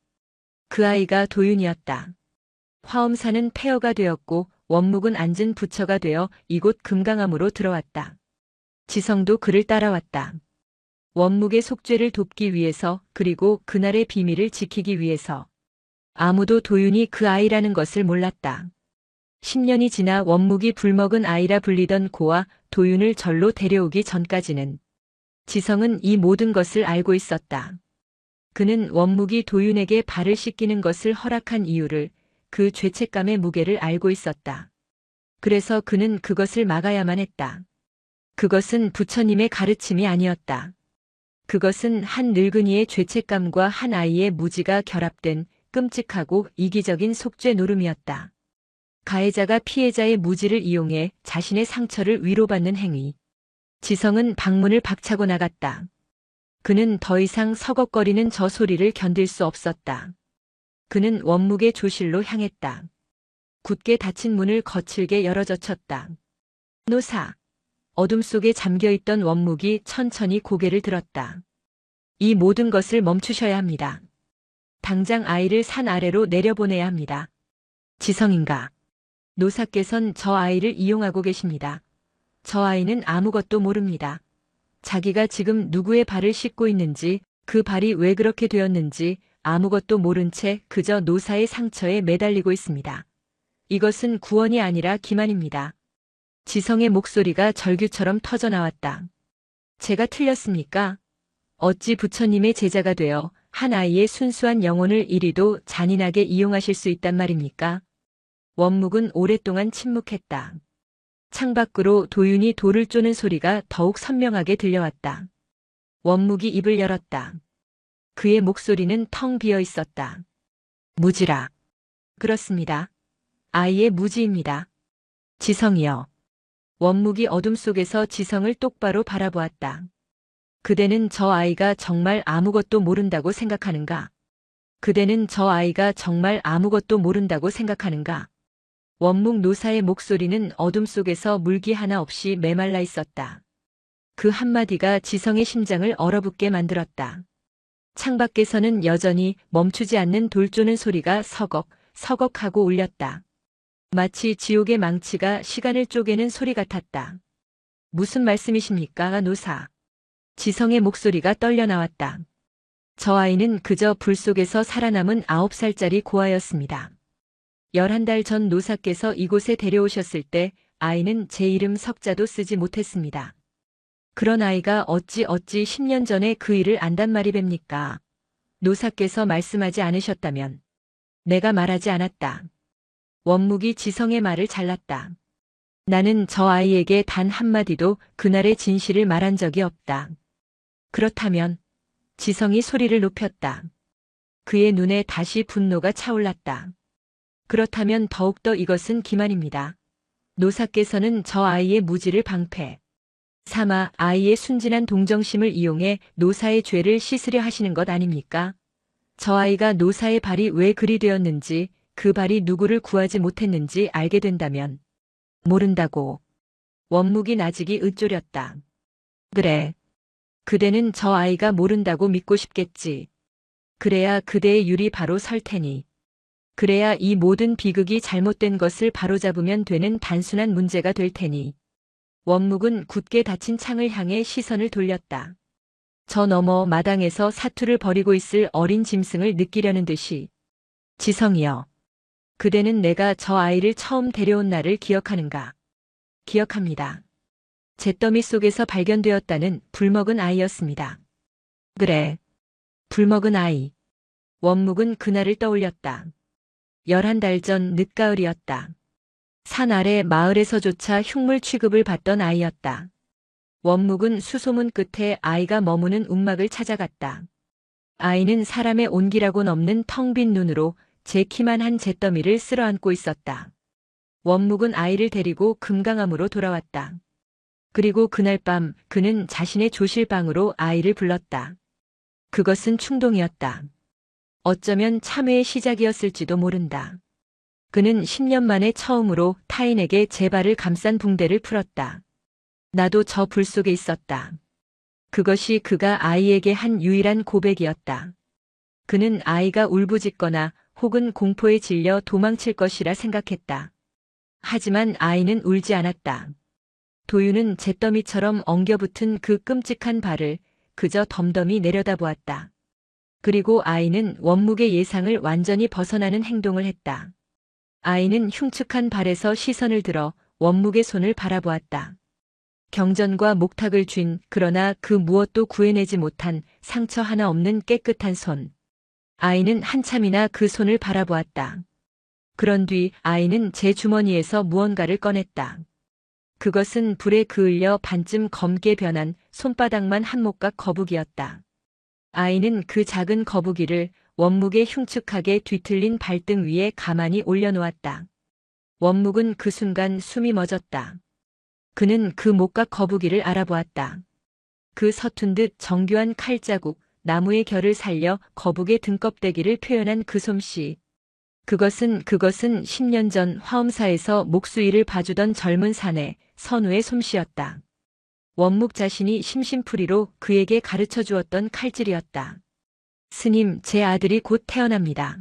그 아이가 도윤이었다. 화엄사는 폐허가 되었고 원묵은 앉은 부처가 되어 이곳 금강암으로 들어왔다. 지성도 그를 따라왔다. 원묵의 속죄를 돕기 위해서, 그리고 그날의 비밀을 지키기 위해서. 아무도 도윤이 그 아이라는 것을 몰랐다. 10년이 지나 원묵이 불먹은 아이라 불리던 고와 도윤을 절로 데려오기 전까지는 지성은 이 모든 것을 알고 있었다. 그는 원묵이 도윤에게 발을 씻기는 것을 허락한 이유를, 그 죄책감의 무게를 알고 있었다. 그래서 그는 그것을 막아야만 했다. 그것은 부처님의 가르침이 아니었다. 그것은 한 늙은이의 죄책감과 한 아이의 무지가 결합된 끔찍하고 이기적인 속죄 노름이었다. 가해자가 피해자의 무지를 이용해 자신의 상처를 위로받는 행위. 지성은 방문을 박차고 나갔다. 그는 더 이상 서걱거리는 저 소리를 견딜 수 없었다. 그는 원묵의 조실로 향했다. 굳게 닫힌 문을 거칠게 열어젖혔다. 노사. 어둠 속에 잠겨있던 원묵이 천천히 고개를 들었다. 이 모든 것을 멈추셔야 합니다. 당장 아이를 산 아래로 내려보내야 합니다. 지성인가? 노사께선 저 아이를 이용하고 계십니다. 저 아이는 아무것도 모릅니다. 자기가 지금 누구의 발을 씻고 있는지, 그 발이 왜 그렇게 되었는지 아무것도 모른 채 그저 노사의 상처에 매달리고 있습니다. 이것은 구원이 아니라 기만입니다. 지성의 목소리가 절규처럼 터져나왔다. 제가 틀렸습니까? 어찌 부처님의 제자가 되어 한 아이의 순수한 영혼을 이리도 잔인하게 이용하실 수 있단 말입니까? 원묵은 오랫동안 침묵했다. 창밖으로 도윤이 돌을 쪼는 소리가 더욱 선명하게 들려왔다. 원묵이 입을 열었다. 그의 목소리는 텅 비어 있었다. 무지라. 그렇습니다. 아이의 무지입니다. 지성이여. 원묵이 어둠 속에서 지성을 똑바로 바라보았다. 그대는 저 아이가 정말 아무것도 모른다고 생각하는가? 그대는 저 아이가 정말 아무것도 모른다고 생각하는가? 원묵 노사의 목소리는 어둠 속에서 물기 하나 없이 메말라 있었다. 그 한마디가 지성의 심장을 얼어붙게 만들었다. 창밖에서는 여전히 멈추지 않는 돌 쪼는 소리가 서걱, 서걱하고 울렸다. 마치 지옥의 망치가 시간을 쪼개는 소리 같았다. 무슨 말씀이십니까, 노사? 지성의 목소리가 떨려 나왔다. 저 아이는 그저 불 속에서 살아남은 9살짜리 고아였습니다. 11달 전 노사께서 이곳에 데려오셨을 때 아이는 제 이름 석자도 쓰지 못했습니다. 그런 아이가 어찌 10년 전에 그 일을 안단 말이 뵙니까? 노사께서 말씀하지 않으셨다면 내가 말하지 않았다. 원묵이 지성의 말을 잘랐다. 나는 저 아이에게 단 한마디도 그날의 진실을 말한 적이 없다. 그렇다면 지성이 소리를 높였다. 그의 눈에 다시 분노가 차올랐다. 그렇다면 더욱더 이것은 기만입니다. 노사께서는 저 아이의 무지를 방패 삼아 아이의 순진한 동정심을 이용해 노사의 죄를 씻으려 하시는 것 아닙니까? 저 아이가 노사의 발이 왜 그리 되었는지, 그 발이 누구를 구하지 못했는지 알게 된다면 모른다고. 원묵이 나직이 으쪼렸다. 그래. 그대는 저 아이가 모른다고 믿고 싶겠지. 그래야 그대의 율이 바로 설 테니. 그래야 이 모든 비극이 잘못된 것을 바로잡으면 되는 단순한 문제가 될 테니. 원묵은 굳게 닫힌 창을 향해 시선을 돌렸다. 저 너머 마당에서 사투를 벌이고 있을 어린 짐승을 느끼려는 듯이. 지성이여. 그대는 내가 저 아이를 처음 데려온 날을 기억하는가? 기억합니다. 잿더미 속에서 발견되었다는 불먹은 아이였습니다. 그래. 불먹은 아이. 원묵은 그날을 떠올렸다. 11달 전 늦가을이었다. 산 아래 마을에서조차 흉물 취급을 받던 아이였다. 원묵은 수소문 끝에 아이가 머무는 움막을 찾아갔다. 아이는 사람의 온기라곤 없는 텅 빈 눈으로 제 키만 한 잿더미를 쓸어안고 있었다. 원묵은 아이를 데리고 금강암으로 돌아왔다. 그리고 그날 밤 그는 자신의 조실방으로 아이를 불렀다. 그것은 충동이었다. 어쩌면 참회의 시작이었을지도 모른다. 그는 10년 만에 처음으로 타인에게 제 발을 감싼 붕대를 풀었다. 나도 저 불 속에 있었다. 그것이 그가 아이에게 한 유일한 고백이었다. 그는 아이가 울부짖거나 혹은 공포에 질려 도망칠 것이라 생각했다. 하지만 아이는 울지 않았다. 도유는 잿더미처럼 엉겨붙은 그 끔찍한 발을 그저 덤덤히 내려다보았다. 그리고 아이는 원묵의 예상을 완전히 벗어나는 행동을 했다. 아이는 흉측한 발에서 시선을 들어 원묵의 손을 바라보았다. 경전과 목탁을 쥔 그러나 그 무엇도 구해내지 못한 상처 하나 없는 깨끗한 손. 아이는 한참이나 그 손을 바라보았다. 그런 뒤 아이는 제 주머니에서 무언가를 꺼냈다. 그것은 불에 그을려 반쯤 검게 변한 손바닥만 한 모각 거북이였다. 아이는 그 작은 거북이를 원묵의 흉측하게 뒤틀린 발등 위에 가만히 올려놓았다. 원묵은 그 순간 숨이 멎었다. 그는 그 목각 거북이를 알아보았다. 그 서툰 듯 정교한 칼자국, 나무의 결을 살려 거북의 등껍데기를 표현한 그 솜씨. 그것은 10년 전 화엄사에서 목수일을 봐주던 젊은 사내, 선우의 솜씨였다. 원묵 자신이 심심풀이로 그에게 가르쳐 주었던 칼질이었다. 스님, 제 아들이 곧 태어납니다.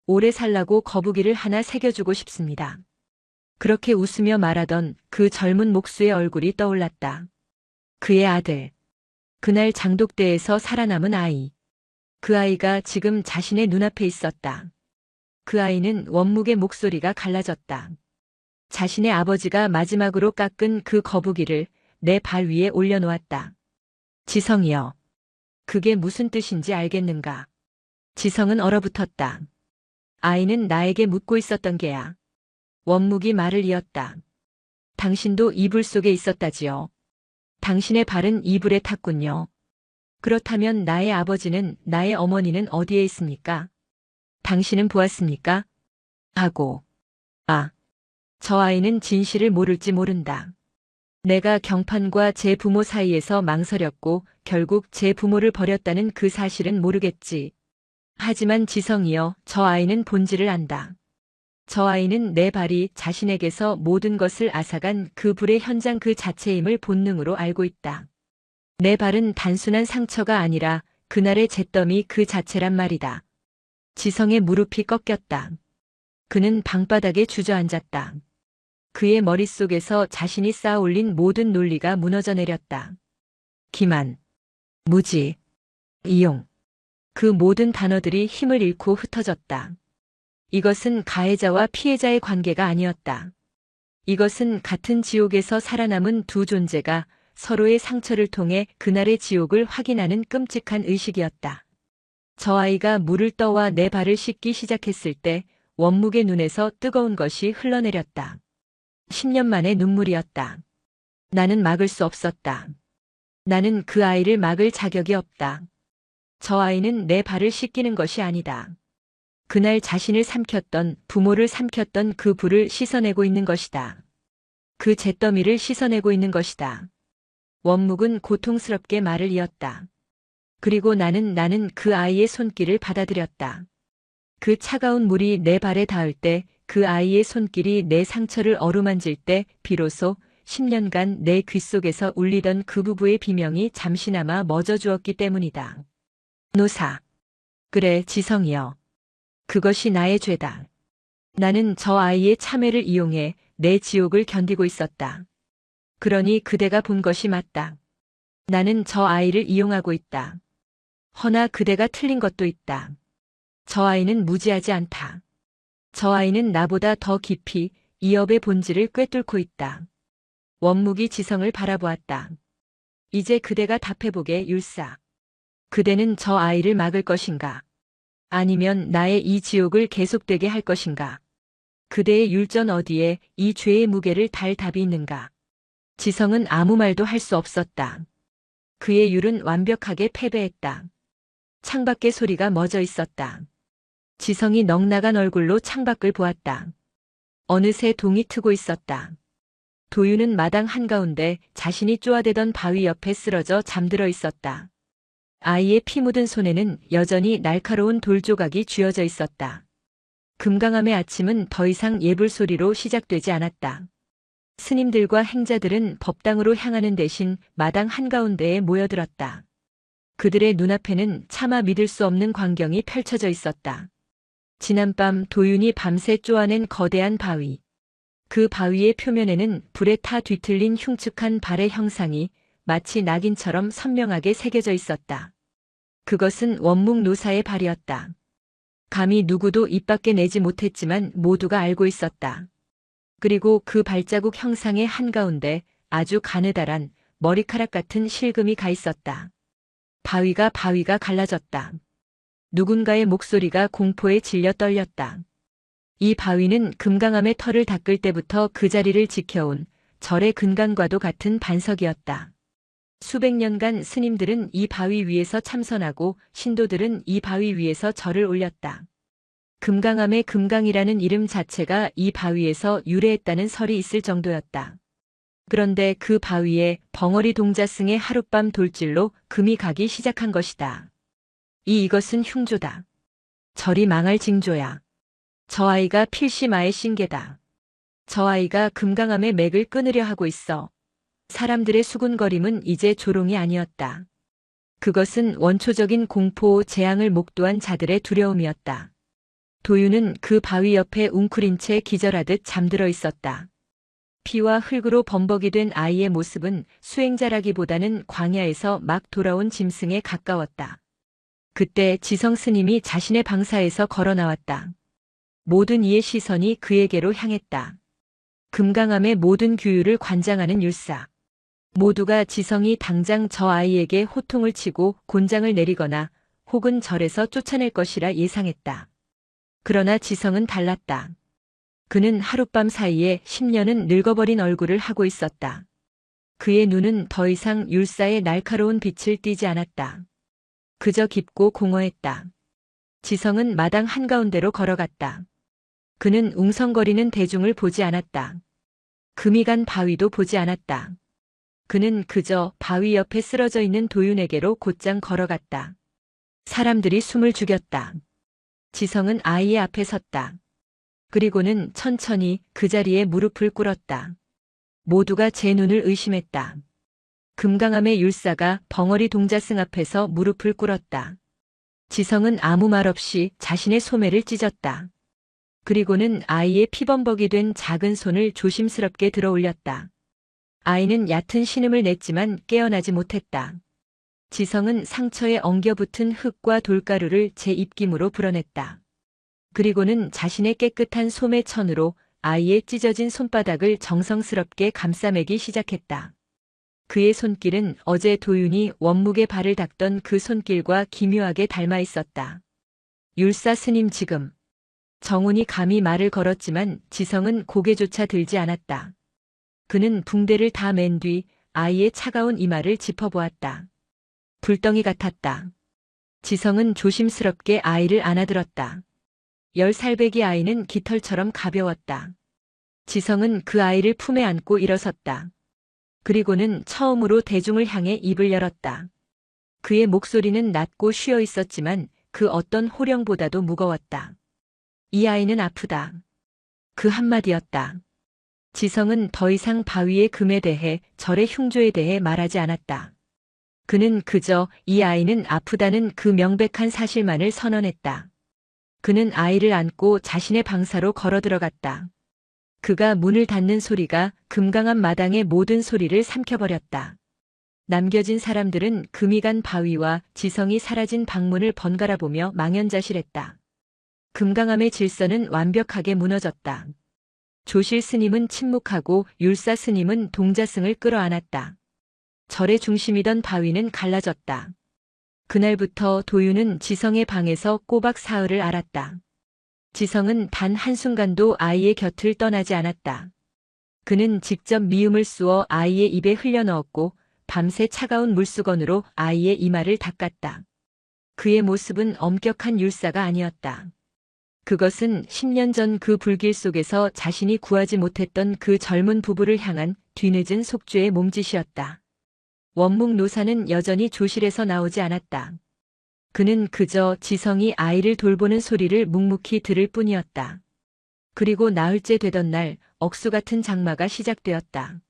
오래 살라고 거북이를 하나 새겨주고 싶습니다. 그렇게 웃으며 말하던 그 젊은 목수의 얼굴이 떠올랐다. 그의 아들. 그날 장독대에서 살아남은 아이. 그 아이가 지금 자신의 눈앞에 있었다. 그 아이는 원묵의 목소리가 갈라졌다. 자신의 아버지가 마지막으로 깎은 그 거북이를 내 발 위에 올려놓았다. 지성이여. 그게 무슨 뜻인지 알겠는가? 지성은 얼어붙었다. 아이는 나에게 묻고 있었던 게야. 원묵이 말을 이었다. 당신도 이불 속에 있었다지요. 당신의 발은 이불에 탔군요. 그렇다면 나의 아버지는, 나의 어머니는 어디에 있습니까? 당신은 보았습니까? 하고. 아, 저 아이는 진실을 모를지 모른다. 내가 경판과 제 부모 사이에서 망설였고 결국 제 부모를 버렸다는 그 사실은 모르겠지. 하지만 지성이여, 저 아이는 본질을 안다. 저 아이는 내 발이 자신에게서 모든 것을 앗아간 그 불의 현장 그 자체임을 본능으로 알고 있다. 내 발은 단순한 상처가 아니라 그날의 잿더미 그 자체란 말이다. 지성의 무릎이 꺾였다. 그는 방바닥에 주저앉았다. 그의 머릿속에서 자신이 쌓아 올린 모든 논리가 무너져 내렸다. 기만, 무지, 이용. 그 모든 단어들이 힘을 잃고 흩어졌다. 이것은 가해자와 피해자의 관계가 아니었다. 이것은 같은 지옥에서 살아남은 두 존재가 서로의 상처를 통해 그날의 지옥을 확인하는 끔찍한 의식이었다. 저 아이가 물을 떠와 내 발을 씻기 시작했을 때 원묵의 눈에서 뜨거운 것이 흘러내렸다. 10년 만의 눈물이었다. 나는 막을 수 없었다. 나는 그 아이를 막을 자격이 없다. 저 아이는 내 발을 씻기는 것이 아니다. 그날 자신을 삼켰던, 부모를 삼켰던 그 불을 씻어내고 있는 것이다. 그 잿더미를 씻어내고 있는 것이다. 원묵은 고통스럽게 말을 이었다. 그리고 나는 그 아이의 손길을 받아들였다. 그 차가운 물이 내 발에 닿을 때, 그 아이의 손길이 내 상처를 어루만질 때 비로소 10년간 내 귓속에서 울리던 그 부부의 비명이 잠시나마 멎어주었기 때문이다. 노사. 그래, 지성이여. 그것이 나의 죄다. 나는 저 아이의 참회를 이용해 내 지옥을 견디고 있었다. 그러니 그대가 본 것이 맞다. 나는 저 아이를 이용하고 있다. 허나 그대가 틀린 것도 있다. 저 아이는 무지하지 않다. 저 아이는 나보다 더 깊이 이 업의 본질을 꿰뚫고 있다. 원묵이 지성을 바라보았다. 이제 그대가 답해보게, 율사. 그대는 저 아이를 막을 것인가? 아니면 나의 이 지옥을 계속되게 할 것인가? 그대의 율전 어디에 이 죄의 무게를 달 답이 있는가? 지성은 아무 말도 할 수 없었다. 그의 율은 완벽하게 패배했다. 창밖의 소리가 멎어 있었다. 지성이 넉나간 얼굴로 창밖을 보았다. 어느새 동이 트고 있었다. 도유는 마당 한가운데 자신이 쪼아대던 바위 옆에 쓰러져 잠들어 있었다. 아이의 피 묻은 손에는 여전히 날카로운 돌조각이 쥐어져 있었다. 금강암의 아침은 더 이상 예불 소리로 시작되지 않았다. 스님들과 행자들은 법당으로 향하는 대신 마당 한가운데에 모여들었다. 그들의 눈앞에는 차마 믿을 수 없는 광경이 펼쳐져 있었다. 지난밤 도윤이 밤새 쪼아낸 거대한 바위. 그 바위의 표면에는 불에 타 뒤틀린 흉측한 발의 형상이 마치 낙인처럼 선명하게 새겨져 있었다. 그것은 원묵 노사의 발이었다. 감히 누구도 입 밖에 내지 못했지만 모두가 알고 있었다. 그리고 그 발자국 형상의 한가운데 아주 가느다란 머리카락 같은 실금이 가 있었다. 바위가 갈라졌다. 누군가의 목소리가 공포에 질려 떨렸다. 이 바위는 금강암의 털을 닦을 때부터 그 자리를 지켜온 절의 근간과도 같은 반석이었다. 수백 년간 스님들은 이 바위 위에서 참선하고 신도들은 이 바위 위에서 절을 올렸다. 금강암의 금강이라는 이름 자체가 이 바위에서 유래했다는 설이 있을 정도였다. 그런데 그 바위에 벙어리 동자승의 하룻밤 돌질로 금이 가기 시작한 것이다. 이것은 흉조다. 절이 망할 징조야. 저 아이가 필시마의 신계다. 저 아이가 금강암의 맥을 끊으려 하고 있어. 사람들의 수군거림은 이제 조롱이 아니었다. 그것은 원초적인 공포, 재앙을 목도한 자들의 두려움이었다. 도유는 그 바위 옆에 웅크린 채 기절하듯 잠들어 있었다. 피와 흙으로 범벅이 된 아이의 모습은 수행자라기보다는 광야에서 막 돌아온 짐승에 가까웠다. 그때 지성 스님이 자신의 방사에서 걸어 나왔다. 모든 이의 시선이 그에게로 향했다. 금강암의 모든 규율을 관장하는 율사. 모두가 지성이 당장 저 아이에게 호통을 치고 곤장을 내리거나 혹은 절에서 쫓아낼 것이라 예상했다. 그러나 지성은 달랐다. 그는 하룻밤 사이에 10년은 늙어버린 얼굴을 하고 있었다. 그의 눈은 더 이상 율사의 날카로운 빛을 띠지 않았다. 그저 깊고 공허했다. 지성은 마당 한가운데로 걸어갔다. 그는 웅성거리는 대중을 보지 않았다. 금이 간 바위도 보지 않았다. 그는 그저 바위 옆에 쓰러져 있는 도윤에게로 곧장 걸어갔다. 사람들이 숨을 죽였다. 지성은 아이의 앞에 섰다. 그리고는 천천히 그 자리에 무릎을 꿇었다. 모두가 제 눈을 의심했다. 금강암의 율사가 벙어리 동자승 앞에서 무릎을 꿇었다. 지성은 아무 말 없이 자신의 소매를 찢었다. 그리고는 아이의 피범벅이 된 작은 손을 조심스럽게 들어 올렸다. 아이는 얕은 신음을 냈지만 깨어나지 못했다. 지성은 상처에 엉겨붙은 흙과 돌가루를 제 입김으로 불어냈다. 그리고는 자신의 깨끗한 소매천으로 아이의 찢어진 손바닥을 정성스럽게 감싸매기 시작했다. 그의 손길은 어제 도윤이 원묵의 발을 닦던 그 손길과 기묘하게 닮아 있었다. 율사 스님 지금. 정훈이 감히 말을 걸었지만 지성은 고개조차 들지 않았다. 그는 붕대를 다 맨 뒤 아이의 차가운 이마를 짚어보았다. 불덩이 같았다. 지성은 조심스럽게 아이를 안아들었다. 10살배기 아이는 깃털처럼 가벼웠다. 지성은 그 아이를 품에 안고 일어섰다. 그리고는 처음으로 대중을 향해 입을 열었다. 그의 목소리는 낮고 쉬어 있었지만 그 어떤 호령보다도 무거웠다. 이 아이는 아프다. 그 한마디였다. 지성은 더 이상 바위의 금에 대해 절의 흉조에 대해 말하지 않았다. 그는 그저 이 아이는 아프다는 그 명백한 사실만을 선언했다. 그는 아이를 안고 자신의 방사로 걸어 들어갔다. 그가 문을 닫는 소리가 금강암 마당의 모든 소리를 삼켜버렸다. 남겨진 사람들은 금이 간 바위와 지성이 사라진 방문을 번갈아 보며 망연자실했다. 금강암의 질서는 완벽하게 무너졌다. 조실 스님은 침묵하고 율사 스님은 동자승을 끌어안았다. 절의 중심이던 바위는 갈라졌다. 그날부터 도윤은 지성의 방에서 꼬박 사흘을 앓았다. 지성은 단 한순간도 아이의 곁을 떠나지 않았다. 그는 직접 미음을 쑤어 아이의 입에 흘려넣었고 밤새 차가운 물수건으로 아이의 이마를 닦았다. 그의 모습은 엄격한 율사가 아니었다. 그것은 10년 전 그 불길 속에서 자신이 구하지 못했던 그 젊은 부부를 향한 뒤늦은 속죄의 몸짓이었다. 원목 노사는 여전히 조실에서 나오지 않았다. 그는 그저 지성이 아이를 돌보는 소리를 묵묵히 들을 뿐이었다. 그리고 나흘째 되던 날 억수 같은 장마가 시작되었다.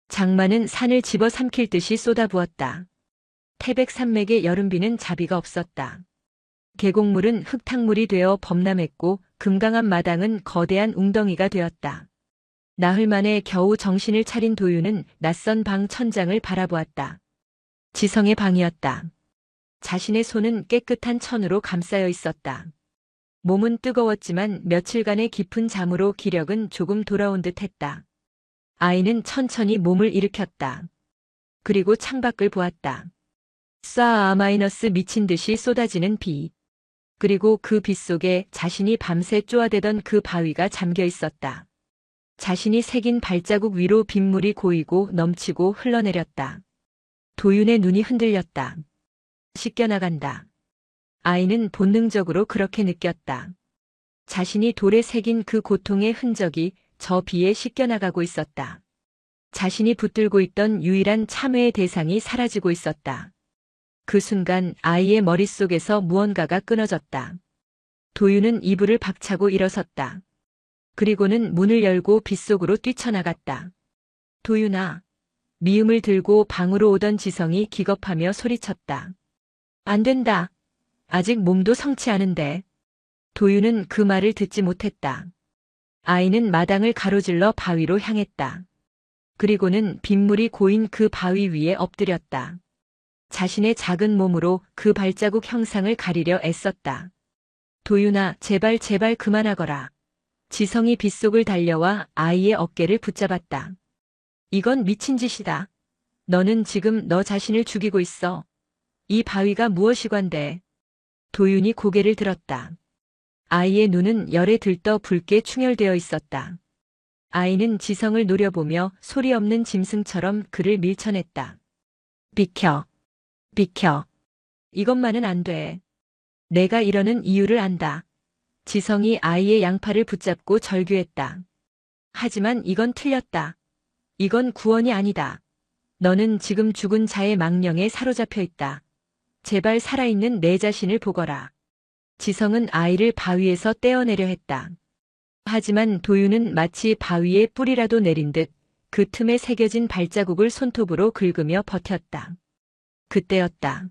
장마는 산을 집어삼킬 듯이 쏟아부었다. 태백산맥의 여름비는 자비가 없었다. 계곡물은 흙탕물이 되어 범람했고 금강암 마당은 거대한 웅덩이가 되었다. 나흘 만에 겨우 정신을 차린 도윤은 낯선 방 천장을 바라보았다. 지성의 방이었다. 자신의 손은 깨끗한 천으로 감싸여 있었다. 몸은 뜨거웠지만 며칠간의 깊은 잠으로 기력은 조금 돌아온 듯했다. 아이는 천천히 몸을 일으켰다. 그리고 창밖을 보았다. 쏴 미친 듯이 쏟아지는 비. 그리고 그 빛 속에 자신이 밤새 쪼아대던 그 바위가 잠겨 있었다. 자신이 새긴 발자국 위로 빗물이 고이고 넘치고 흘러내렸다. 도윤의 눈이 흔들렸다. 씻겨나간다. 아이는 본능적으로 그렇게 느꼈다. 자신이 돌에 새긴 그 고통의 흔적이 저 비에 씻겨나가고 있었다. 자신이 붙들고 있던 유일한 참회의 대상이 사라지고 있었다. 그 순간 아이의 머릿속에서 무언가가 끊어졌다. 도윤은 이불을 박차고 일어섰다. 그리고는 문을 열고 빗속으로 뛰쳐나갔다. 도윤아. 미음을 들고 방으로 오던 지성이 기겁하며 소리쳤다. 안 된다. 아직 몸도 성치 않은데. 도윤은 그 말을 듣지 못했다. 아이는 마당을 가로질러 바위로 향했다. 그리고는 빗물이 고인 그 바위 위에 엎드렸다. 자신의 작은 몸으로 그 발자국 형상을 가리려 애썼다. 도윤아, 제발 그만하거라. 지성이 빗속을 달려와 아이의 어깨를 붙잡았다. 이건 미친 짓이다. 너는 지금 너 자신을 죽이고 있어. 이 바위가 무엇이관데. 도윤이 고개를 들었다. 아이의 눈은 열에 들떠 붉게 충혈되어 있었다. 아이는 지성을 노려보며 소리 없는 짐승처럼 그를 밀쳐냈다. 비켜. 비켜. 이것만은 안 돼. 내가 이러는 이유를 안다. 지성이 아이의 양팔을 붙잡고 절규했다. 하지만 이건 틀렸다. 이건 구원이 아니다. 너는 지금 죽은 자의 망령에 사로잡혀 있다. 제발 살아있는 내 자신을 보거라. 지성은 아이를 바위에서 떼어내려 했다. 하지만 도윤은 마치 바위에 뿌리라도 내린 듯 그 틈에 새겨진 발자국을 손톱으로 긁으며 버텼다. 그때였다.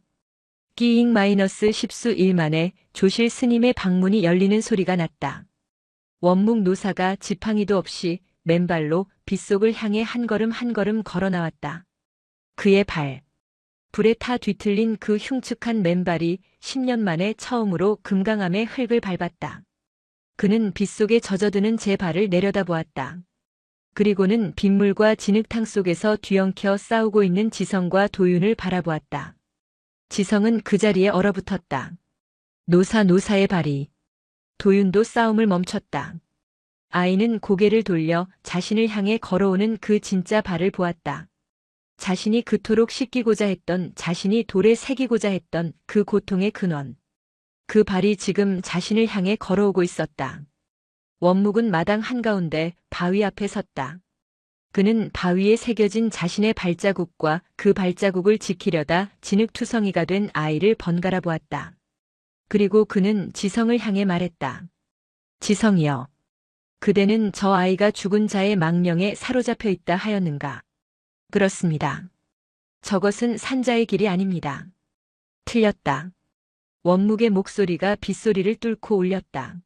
끼잉 -10수 일 만에 조실 스님의 방문이 열리는 소리가 났다. 원묵 노사가 지팡이도 없이 맨발로 빗속을 향해 한 걸음 한 걸음 걸어 나왔다. 그의 발. 불에 타 뒤틀린 그 흉측한 맨발이 10년 만에 처음으로 금강암의 흙을 밟았다. 그는 빗속에 젖어드는 제 발을 내려다보았다. 그리고는 빗물과 진흙탕 속에서 뒤엉켜 싸우고 있는 지성과 도윤을 바라보았다. 지성은 그 자리에 얼어붙었다. 노사의 발이. 도윤도 싸움을 멈췄다. 아이는 고개를 돌려 자신을 향해 걸어오는 그 진짜 발을 보았다. 자신이 그토록 씻기고자 했던, 자신이 돌에 새기고자 했던 그 고통의 근원. 그 발이 지금 자신을 향해 걸어오고 있었다. 원묵은 마당 한가운데 바위 앞에 섰다. 그는 바위에 새겨진 자신의 발자국과 그 발자국을 지키려다 진흙투성이가 된 아이를 번갈아 보았다. 그리고 그는 지성을 향해 말했다. 지성이여. 그대는 저 아이가 죽은 자의 망령에 사로잡혀 있다 하였는가? 그렇습니다. 저것은 산자의 길이 아닙니다. 틀렸다. 원묵의 목소리가 빗소리를 뚫고 울렸다.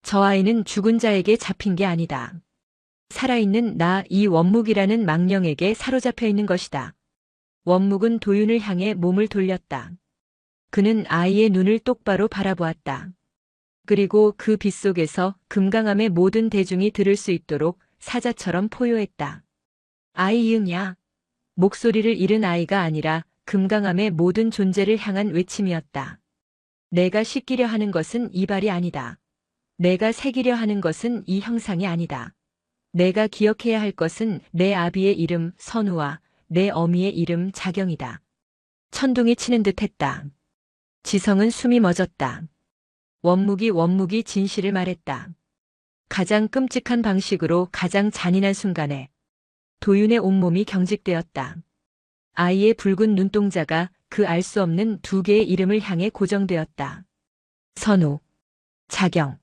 저 아이는 죽은 자에게 잡힌 게 아니다. 살아있는 나 이 원묵이라는 망령에게 사로잡혀 있는 것이다. 원묵은 도윤을 향해 몸을 돌렸다. 그는 아이의 눈을 똑바로 바라보았다. 그리고 그 빗속에서 금강암의 모든 대중이 들을 수 있도록 사자처럼 포효했다. 아이 이응야. 목소리를 잃은 아이가 아니라 금강암의 모든 존재를 향한 외침이었다. 내가 씻기려 하는 것은 이 발이 아니다. 내가 새기려 하는 것은 이 형상이 아니다. 내가 기억해야 할 것은 내 아비의 이름 선우와 내 어미의 이름 자경이다. 천둥이 치는 듯 했다. 지성은 숨이 멎었다. 원묵이 진실을 말했다. 가장 끔찍한 방식으로 가장 잔인한 순간에 도윤의 온몸이 경직되었다. 아이의 붉은 눈동자가 그 알 수 없는 두 개의 이름을 향해 고정되었다. 선우, 자경.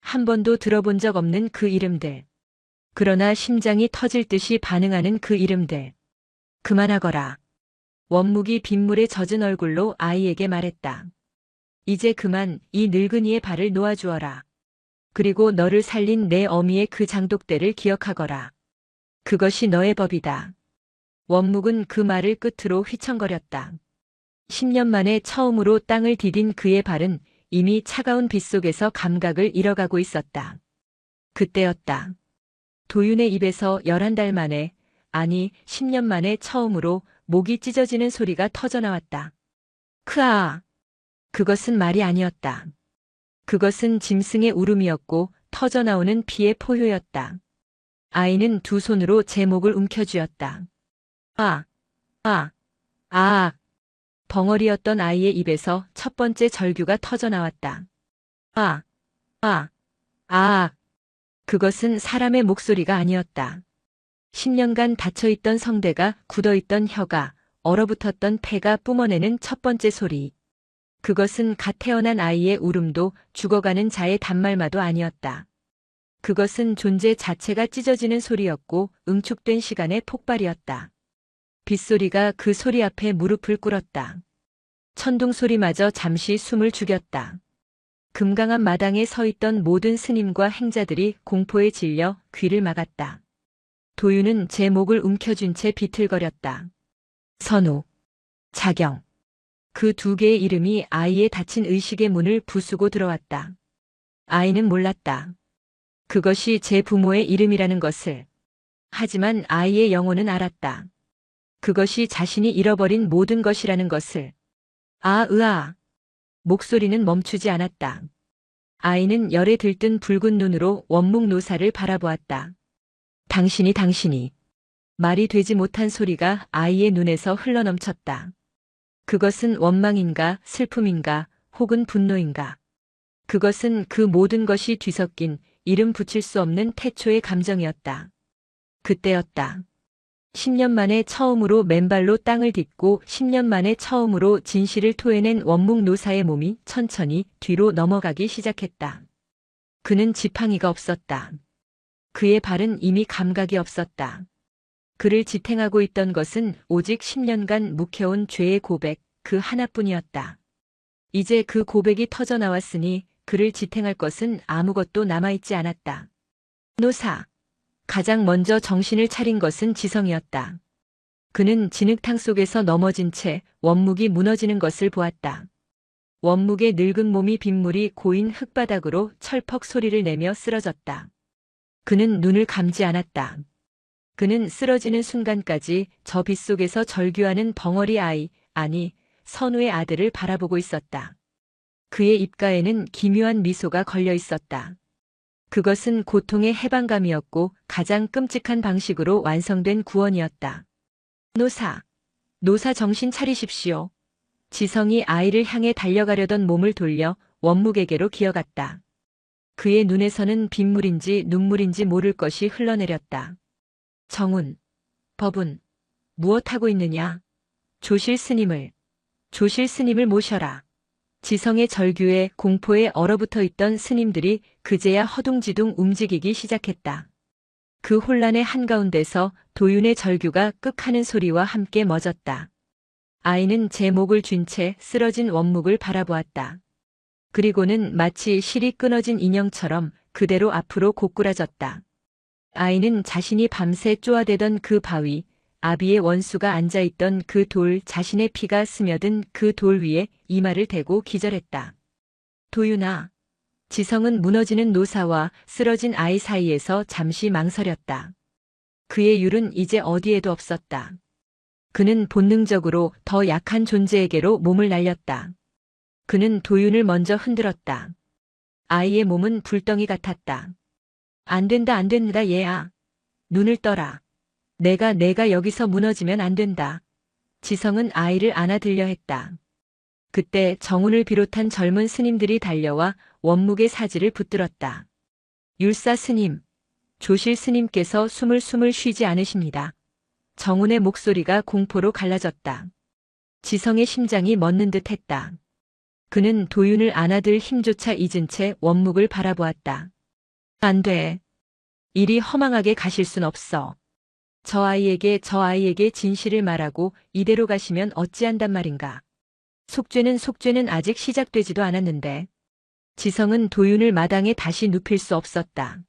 한 번도 들어본 적 없는 그 이름들. 그러나 심장이 터질 듯이 반응하는 그 이름들. 그만하거라. 원묵이 빗물에 젖은 얼굴로 아이에게 말했다. 이제 그만 이 늙은이의 발을 놓아주어라. 그리고 너를 살린 내 어미의 그 장독대를 기억하거라. 그것이 너의 법이다. 원묵은 그 말을 끝으로 휘청거렸다. 10년 만에 처음으로 땅을 디딘 그의 발은 이미 차가운 빗속에서 감각을 잃어가고 있었다. 그때였다. 도윤의 입에서 11달 만에, 아니 10년 만에 처음으로 목이 찢어지는 소리가 터져나왔다. 크아! 그것은 말이 아니었다. 그것은 짐승의 울음이었고 터져나오는 피의 포효였다. 아이는 두 손으로 제 목을 움켜쥐었다. 아! 아! 아! 벙어리였던 아이의 입에서 첫 번째 절규가 터져나왔다. 아! 아! 아! 그것은 사람의 목소리가 아니었다. 10년간 닫혀있던 성대가 굳어있던 혀가 얼어붙었던 폐가 뿜어내는 첫 번째 소리. 그것은 갓 태어난 아이의 울음도 죽어가는 자의 단말마도 아니었다. 그것은 존재 자체가 찢어지는 소리였고 응축된 시간의 폭발이었다. 빗소리가 그 소리 앞에 무릎을 꿇었다. 천둥 소리마저 잠시 숨을 죽였다. 금강암 마당에 서 있던 모든 스님과 행자들이 공포에 질려 귀를 막았다. 도윤은 제 목을 움켜쥔 채 비틀거렸다. 선우, 자경. 그 두 개의 이름이 아이의 닫힌 의식의 문을 부수고 들어왔다. 아이는 몰랐다. 그것이 제 부모의 이름이라는 것을. 하지만 아이의 영혼은 알았다. 그것이 자신이 잃어버린 모든 것이라는 것을. 아, 으아. 목소리는 멈추지 않았다. 아이는 열에 들뜬 붉은 눈으로 원묵 노사를 바라보았다. 당신이. 말이 되지 못한 소리가 아이의 눈에서 흘러넘쳤다. 그것은 원망인가, 슬픔인가, 혹은 분노인가. 그것은 그 모든 것이 뒤섞인 이름 붙일 수 없는 태초의 감정이었다. 그때였다. 10년 만에 처음으로 맨발로 땅을 딛고 10년 만에 처음으로 진실을 토해낸 원묵 노사의 몸이 천천히 뒤로 넘어가기 시작했다. 그는 지팡이가 없었다. 그의 발은 이미 감각이 없었다. 그를 지탱하고 있던 것은 오직 10년간 묵혀온 죄의 고백 그 하나뿐이었다. 이제 그 고백이 터져나왔으니 그를 지탱할 것은 아무것도 남아있지 않았다. 노사. 가장 먼저 정신을 차린 것은 지성이었다. 그는 진흙탕 속에서 넘어진 채 원묵이 무너지는 것을 보았다. 원묵의 늙은 몸이 빗물이 고인 흙바닥으로 철퍽 소리를 내며 쓰러졌다. 그는 눈을 감지 않았다. 그는 쓰러지는 순간까지 저 빗속에서 절규하는 벙어리 아이, 아니 선우의 아들을 바라보고 있었다. 그의 입가에는 기묘한 미소가 걸려 있었다. 그것은 고통의 해방감이었고 가장 끔찍한 방식으로 완성된 구원이었다. 노사 정신 차리십시오. 지성이 아이를 향해 달려가려던 몸을 돌려 원묵에게로 기어갔다. 그의 눈에서는 빗물인지 눈물인지 모를 것이 흘러내렸다. 정운, 법운, 무엇하고 있느냐? 조실 스님을 모셔라. 지성의 절규에 공포에 얼어붙어 있던 스님들이 그제야 허둥지둥 움직이기 시작했다. 그 혼란의 한가운데서 도윤의 절규가 끄하는 소리와 함께 멎었다. 아이는 제 목을 쥔 채 쓰러진 원묵을 바라보았다. 그리고는 마치 실이 끊어진 인형처럼 그대로 앞으로 고꾸라졌다. 아이는 자신이 밤새 쪼아대던 그 바위, 아비의 원수가 앉아있던 그 돌, 자신의 피가 스며든 그 돌 위에 이마를 대고 기절했다. 도윤아. 지성은 무너지는 노사와 쓰러진 아이 사이에서 잠시 망설였다. 그의 율은 이제 어디에도 없었다. 그는 본능적으로 더 약한 존재에게로 몸을 날렸다. 그는 도윤을 먼저 흔들었다. 아이의 몸은 불덩이 같았다. 안 된다, 안 된다, 얘야. 눈을 떠라. 내가 여기서 무너지면 안 된다. 지성은 아이를 안아들려 했다. 그때 정운을 비롯한 젊은 스님들이 달려와 원묵의 사지를 붙들었다. 율사 스님, 조실 스님께서 숨을 쉬지 않으십니다. 정운의 목소리가 공포로 갈라졌다. 지성의 심장이 멎는 듯 했다. 그는 도윤을 안아들 힘조차 잊은 채 원묵을 바라보았다. 안 돼. 이리 허망하게 가실 순 없어. 저 아이에게 진실을 말하고 이대로 가시면 어찌한단 말인가. 속죄는 아직 시작되지도 않았는데. 지성은 도윤을 마당에 다시 눕힐 수 없었다.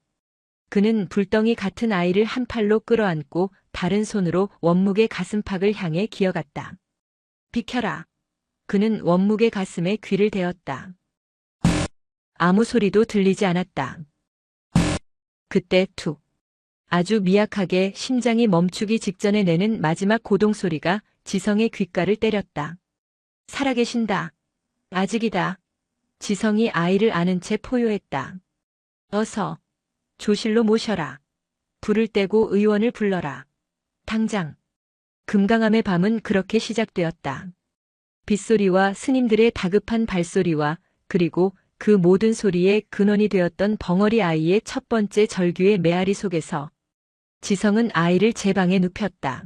그는 불덩이 같은 아이를 한 팔로 끌어안고 다른 손으로 원묵의 가슴팍을 향해 기어갔다. 비켜라. 그는 원묵의 가슴에 귀를 대었다. 아무 소리도 들리지 않았다. 그때 툭. 아주 미약하게 심장이 멈추기 직전에 내는 마지막 고동 소리가 지성의 귓가를 때렸다. 살아계신다. 아직이다. 지성이 아이를 안은 채 포효했다. 어서 조실로 모셔라. 불을 떼고 의원을 불러라. 당장. 금강암의 밤은 그렇게 시작되었다. 빗소리와 스님들의 다급한 발소리와 그리고 그 모든 소리의 근원이 되었던 벙어리 아이의 첫 번째 절규의 메아리 속에서 지성은 아이를 제 방에 눕혔다.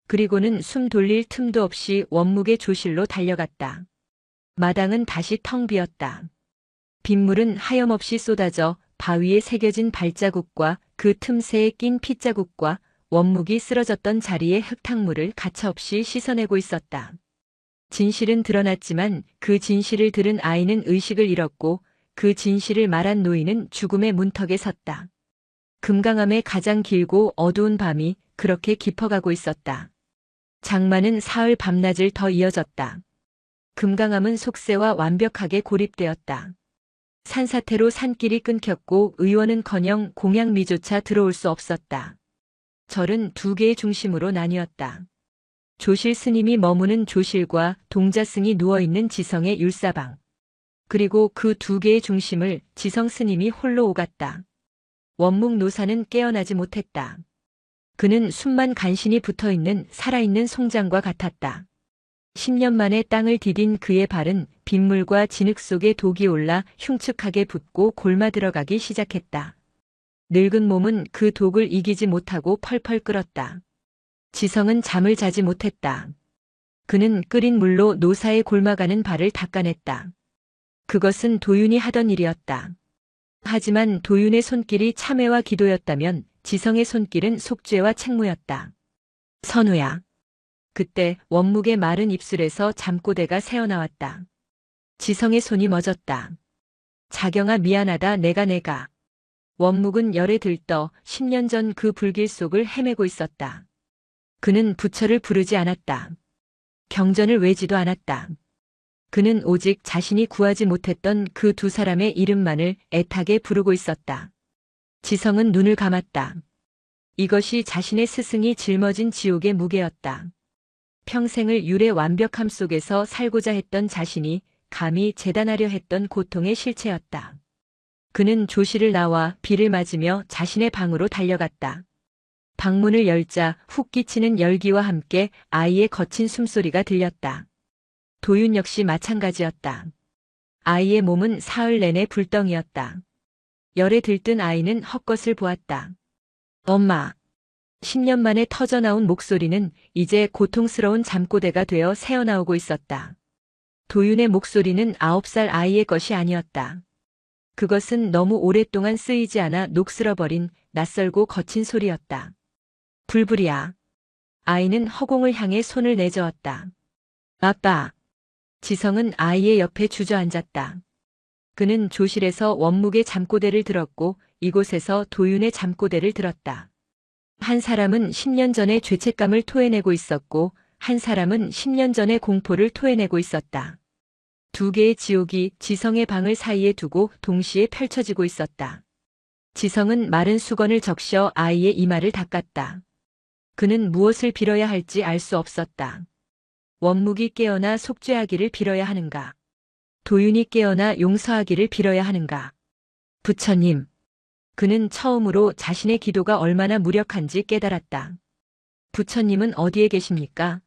그리고는 숨 돌릴 틈도 없이 원묵의 조실로 달려갔다. 마당은 다시 텅 비었다. 빗물은 하염없이 쏟아져 바위에 새겨진 발자국과 그 틈새에 낀 핏자국과 원묵이 쓰러졌던 자리의 흙탕물을 가차없이 씻어내고 있었다. 진실은 드러났지만 그 진실을 들은 아이는 의식을 잃었고 그 진실을 말한 노인은 죽음의 문턱에 섰다. 금강암의 가장 길고 어두운 밤이 그렇게 깊어가고 있었다. 장마는 사흘 밤낮을 더 이어졌다. 금강암은 속세와 완벽하게 고립되었다. 산사태로 산길이 끊겼고 의원은커녕 공양미조차 들어올 수 없었다. 절은 두 개의 중심으로 나뉘었다. 조실 스님이 머무는 조실과 동자승이 누워있는 지성의 율사방. 그리고 그 두 개의 중심을 지성 스님이 홀로 오갔다. 원묵 노사는 깨어나지 못했다. 그는 숨만 간신히 붙어있는 살아있는 송장과 같았다. 10년 만에 땅을 디딘 그의 발은 빗물과 진흙 속에 독이 올라 흉측하게 붓고 골마 들어가기 시작했다. 늙은 몸은 그 독을 이기지 못하고 펄펄 끓었다. 지성은 잠을 자지 못했다. 그는 끓인 물로 노사의 골마가는 발을 닦아냈다. 그것은 도윤이 하던 일이었다. 하지만 도윤의 손길이 참회와 기도였다면 지성의 손길은 속죄와 책무였다. 선우야. 그때 원묵의 마른 입술에서 잠꼬대가 새어나왔다. 지성의 손이 멎었다. 자경아 미안하다 내가. 원묵은 열에 들떠 10년 전 그 불길 속을 헤매고 있었다. 그는 부처를 부르지 않았다. 경전을 외지도 않았다. 그는 오직 자신이 구하지 못했던 그 두 사람의 이름만을 애타게 부르고 있었다. 지성은 눈을 감았다. 이것이 자신의 스승이 짊어진 지옥의 무게였다. 평생을 율의 완벽함 속에서 살고자 했던 자신이 감히 재단하려 했던 고통의 실체였다. 그는 조실을 나와 비를 맞으며 자신의 방으로 달려갔다. 방문을 열자 훅 끼치는 열기와 함께 아이의 거친 숨소리가 들렸다. 도윤 역시 마찬가지였다. 아이의 몸은 사흘 내내 불덩이였다. 열에 들뜬 아이는 헛것을 보았다. 엄마. 10년 만에 터져나온 목소리는 이제 고통스러운 잠꼬대가 되어 새어나오고 있었다. 도윤의 목소리는 9살 아이의 것이 아니었다. 그것은 너무 오랫동안 쓰이지 않아 녹슬어버린 낯설고 거친 소리였다. 불불이야. 아이는 허공을 향해 손을 내저었다. 아빠. 지성은 아이의 옆에 주저앉았다. 그는 조실에서 원묵의 잠꼬대를 들었고 이곳에서 도윤의 잠꼬대를 들었다. 한 사람은 10년 전에 죄책감을 토해내고 있었고 한 사람은 10년 전의 공포를 토해내고 있었다. 두 개의 지옥이 지성의 방을 사이에 두고 동시에 펼쳐지고 있었다. 지성은 마른 수건을 적셔 아이의 이마를 닦았다. 그는 무엇을 빌어야 할지 알 수 없었다. 원묵이 깨어나 속죄하기를 빌어야 하는가? 도윤이 깨어나 용서하기를 빌어야 하는가? 부처님. 그는 처음으로 자신의 기도가 얼마나 무력한지 깨달았다. 부처님은 어디에 계십니까?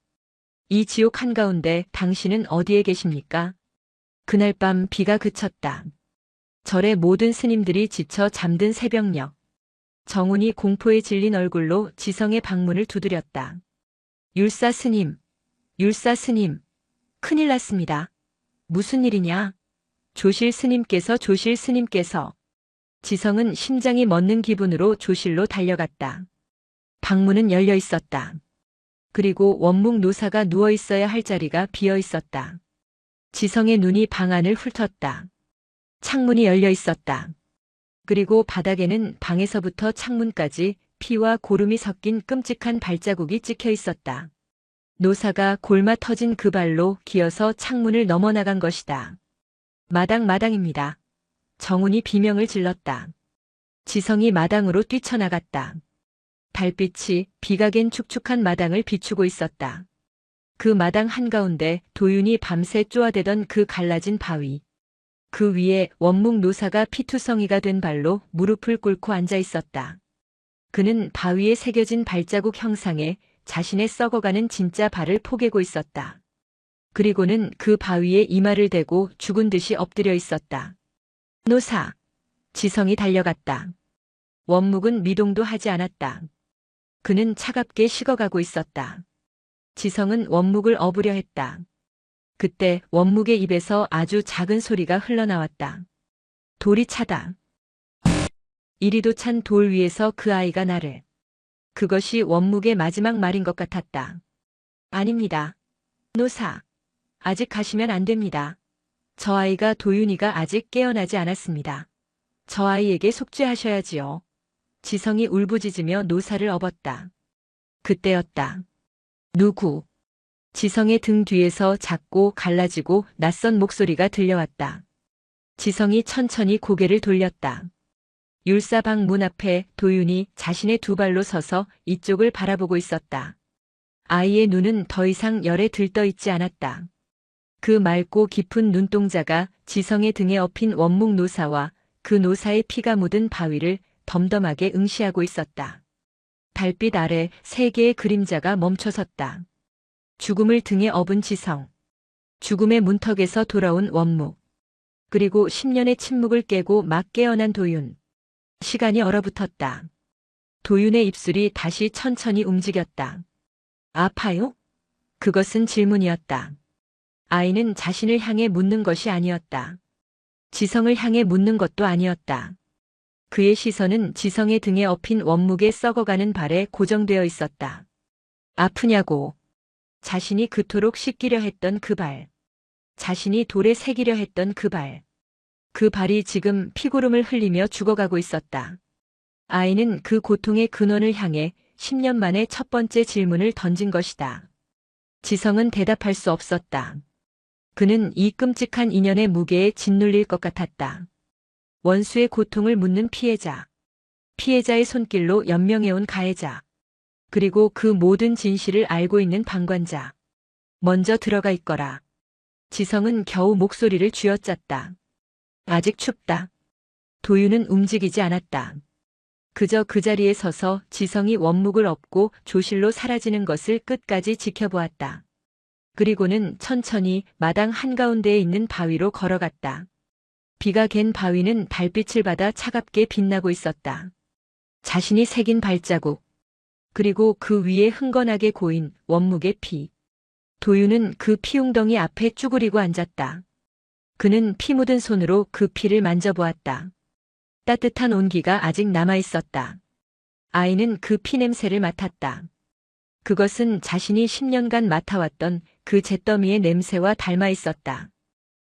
이 지옥 한가운데 당신은 어디에 계십니까? 그날 밤 비가 그쳤다. 절의 모든 스님들이 지쳐 잠든 새벽녘. 정운이 공포에 질린 얼굴로 지성의 방문을 두드렸다. 율사 스님, 율사 스님, 큰일 났습니다. 무슨 일이냐? 조실 스님께서. 지성은 심장이 멎는 기분으로 조실로 달려갔다. 방문은 열려 있었다. 그리고 원묵 노사가 누워 있어야 할 자리가 비어 있었다. 지성의 눈이 방 안을 훑었다. 창문이 열려 있었다. 그리고 바닥에는 방에서부터 창문까지 피와 고름이 섞인 끔찍한 발자국이 찍혀 있었다. 노사가 골마 터진 그 발로 기어서 창문을 넘어 나간 것이다. 마당입니다. 정운이 비명을 질렀다. 지성이 마당으로 뛰쳐나갔다. 달빛이 비가 갠 축축한 마당을 비추고 있었다. 그 마당 한가운데 도윤이 밤새 쪼아대던 그 갈라진 바위. 그 위에 원묵 노사가 피투성이가 된 발로 무릎을 꿇고 앉아 있었다. 그는 바위에 새겨진 발자국 형상에 자신의 썩어가는 진짜 발을 포개고 있었다. 그리고는 그 바위에 이마를 대고 죽은 듯이 엎드려 있었다. 노사. 지성이 달려갔다. 원묵은 미동도 하지 않았다. 그는 차갑게 식어가고 있었다. 지성은 원묵을 업으려 했다. 그때 원묵의 입에서 아주 작은 소리가 흘러나왔다. 돌이 차다. 이리도 찬 돌 위에서 그 아이가 나를. 그것이 원묵의 마지막 말인 것 같았다. 아닙니다. 노사. 아직 가시면 안 됩니다. 저 아이가 도윤이가 아직 깨어나지 않았습니다. 저 아이에게 속죄하셔야지요. 지성이 울부짖으며 노사를 업었다. 그때였다. 누구? 지성의 등 뒤에서 작고 갈라지고 낯선 목소리가 들려왔다. 지성이 천천히 고개를 돌렸다. 율사방 문 앞에 도윤이 자신의 두 발로 서서 이쪽을 바라보고 있었다. 아이의 눈은 더 이상 열에 들떠 있지 않았다. 그 맑고 깊은 눈동자가 지성의 등에 엎인 원묵 노사와 그 노사의 피가 묻은 바위를 덤덤하게 응시하고 있었다. 달빛 아래 세 개의 그림자가 멈춰섰다. 죽음을 등에 업은 지성. 죽음의 문턱에서 돌아온 원묵. 그리고 10년의 침묵을 깨고 막 깨어난 도윤. 시간이 얼어붙었다. 도윤의 입술이 다시 천천히 움직였다. 아파요? 그것은 질문이었다. 아이는 자신을 향해 묻는 것이 아니었다. 지성을 향해 묻는 것도 아니었다. 그의 시선은 지성의 등에 엎인 원묵의 썩어가는 발에 고정되어 있었다. 아프냐고. 자신이 그토록 씻기려 했던 그 발. 자신이 돌에 새기려 했던 그 발. 그 발이 지금 피고름을 흘리며 죽어가고 있었다. 아이는 그 고통의 근원을 향해 10년 만에 첫 번째 질문을 던진 것이다. 지성은 대답할 수 없었다. 그는 이 끔찍한 인연의 무게에 짓눌릴 것 같았다. 원수의 고통을 묻는 피해자. 피해자의 손길로 연명해온 가해자. 그리고 그 모든 진실을 알고 있는 방관자. 먼저 들어가 있거라. 지성은 겨우 목소리를 쥐어짰다. 아직 춥다. 도윤은 움직이지 않았다. 그저 그 자리에 서서 지성이 원묵을 업고 조실로 사라지는 것을 끝까지 지켜보았다. 그리고는 천천히 마당 한가운데에 있는 바위로 걸어갔다. 비가 갠 바위는 달빛을 받아 차갑게 빛나고 있었다. 자신이 새긴 발자국. 그리고 그 위에 흥건하게 고인 원묵의 피. 도윤은 그 피웅덩이 앞에 쭈그리고 앉았다. 그는 피 묻은 손으로 그 피를 만져보았다. 따뜻한 온기가 아직 남아있었다. 아이는 그 피 냄새를 맡았다. 그것은 자신이 10년간 맡아왔던 그 잿더미의 냄새와 닮아 있었다.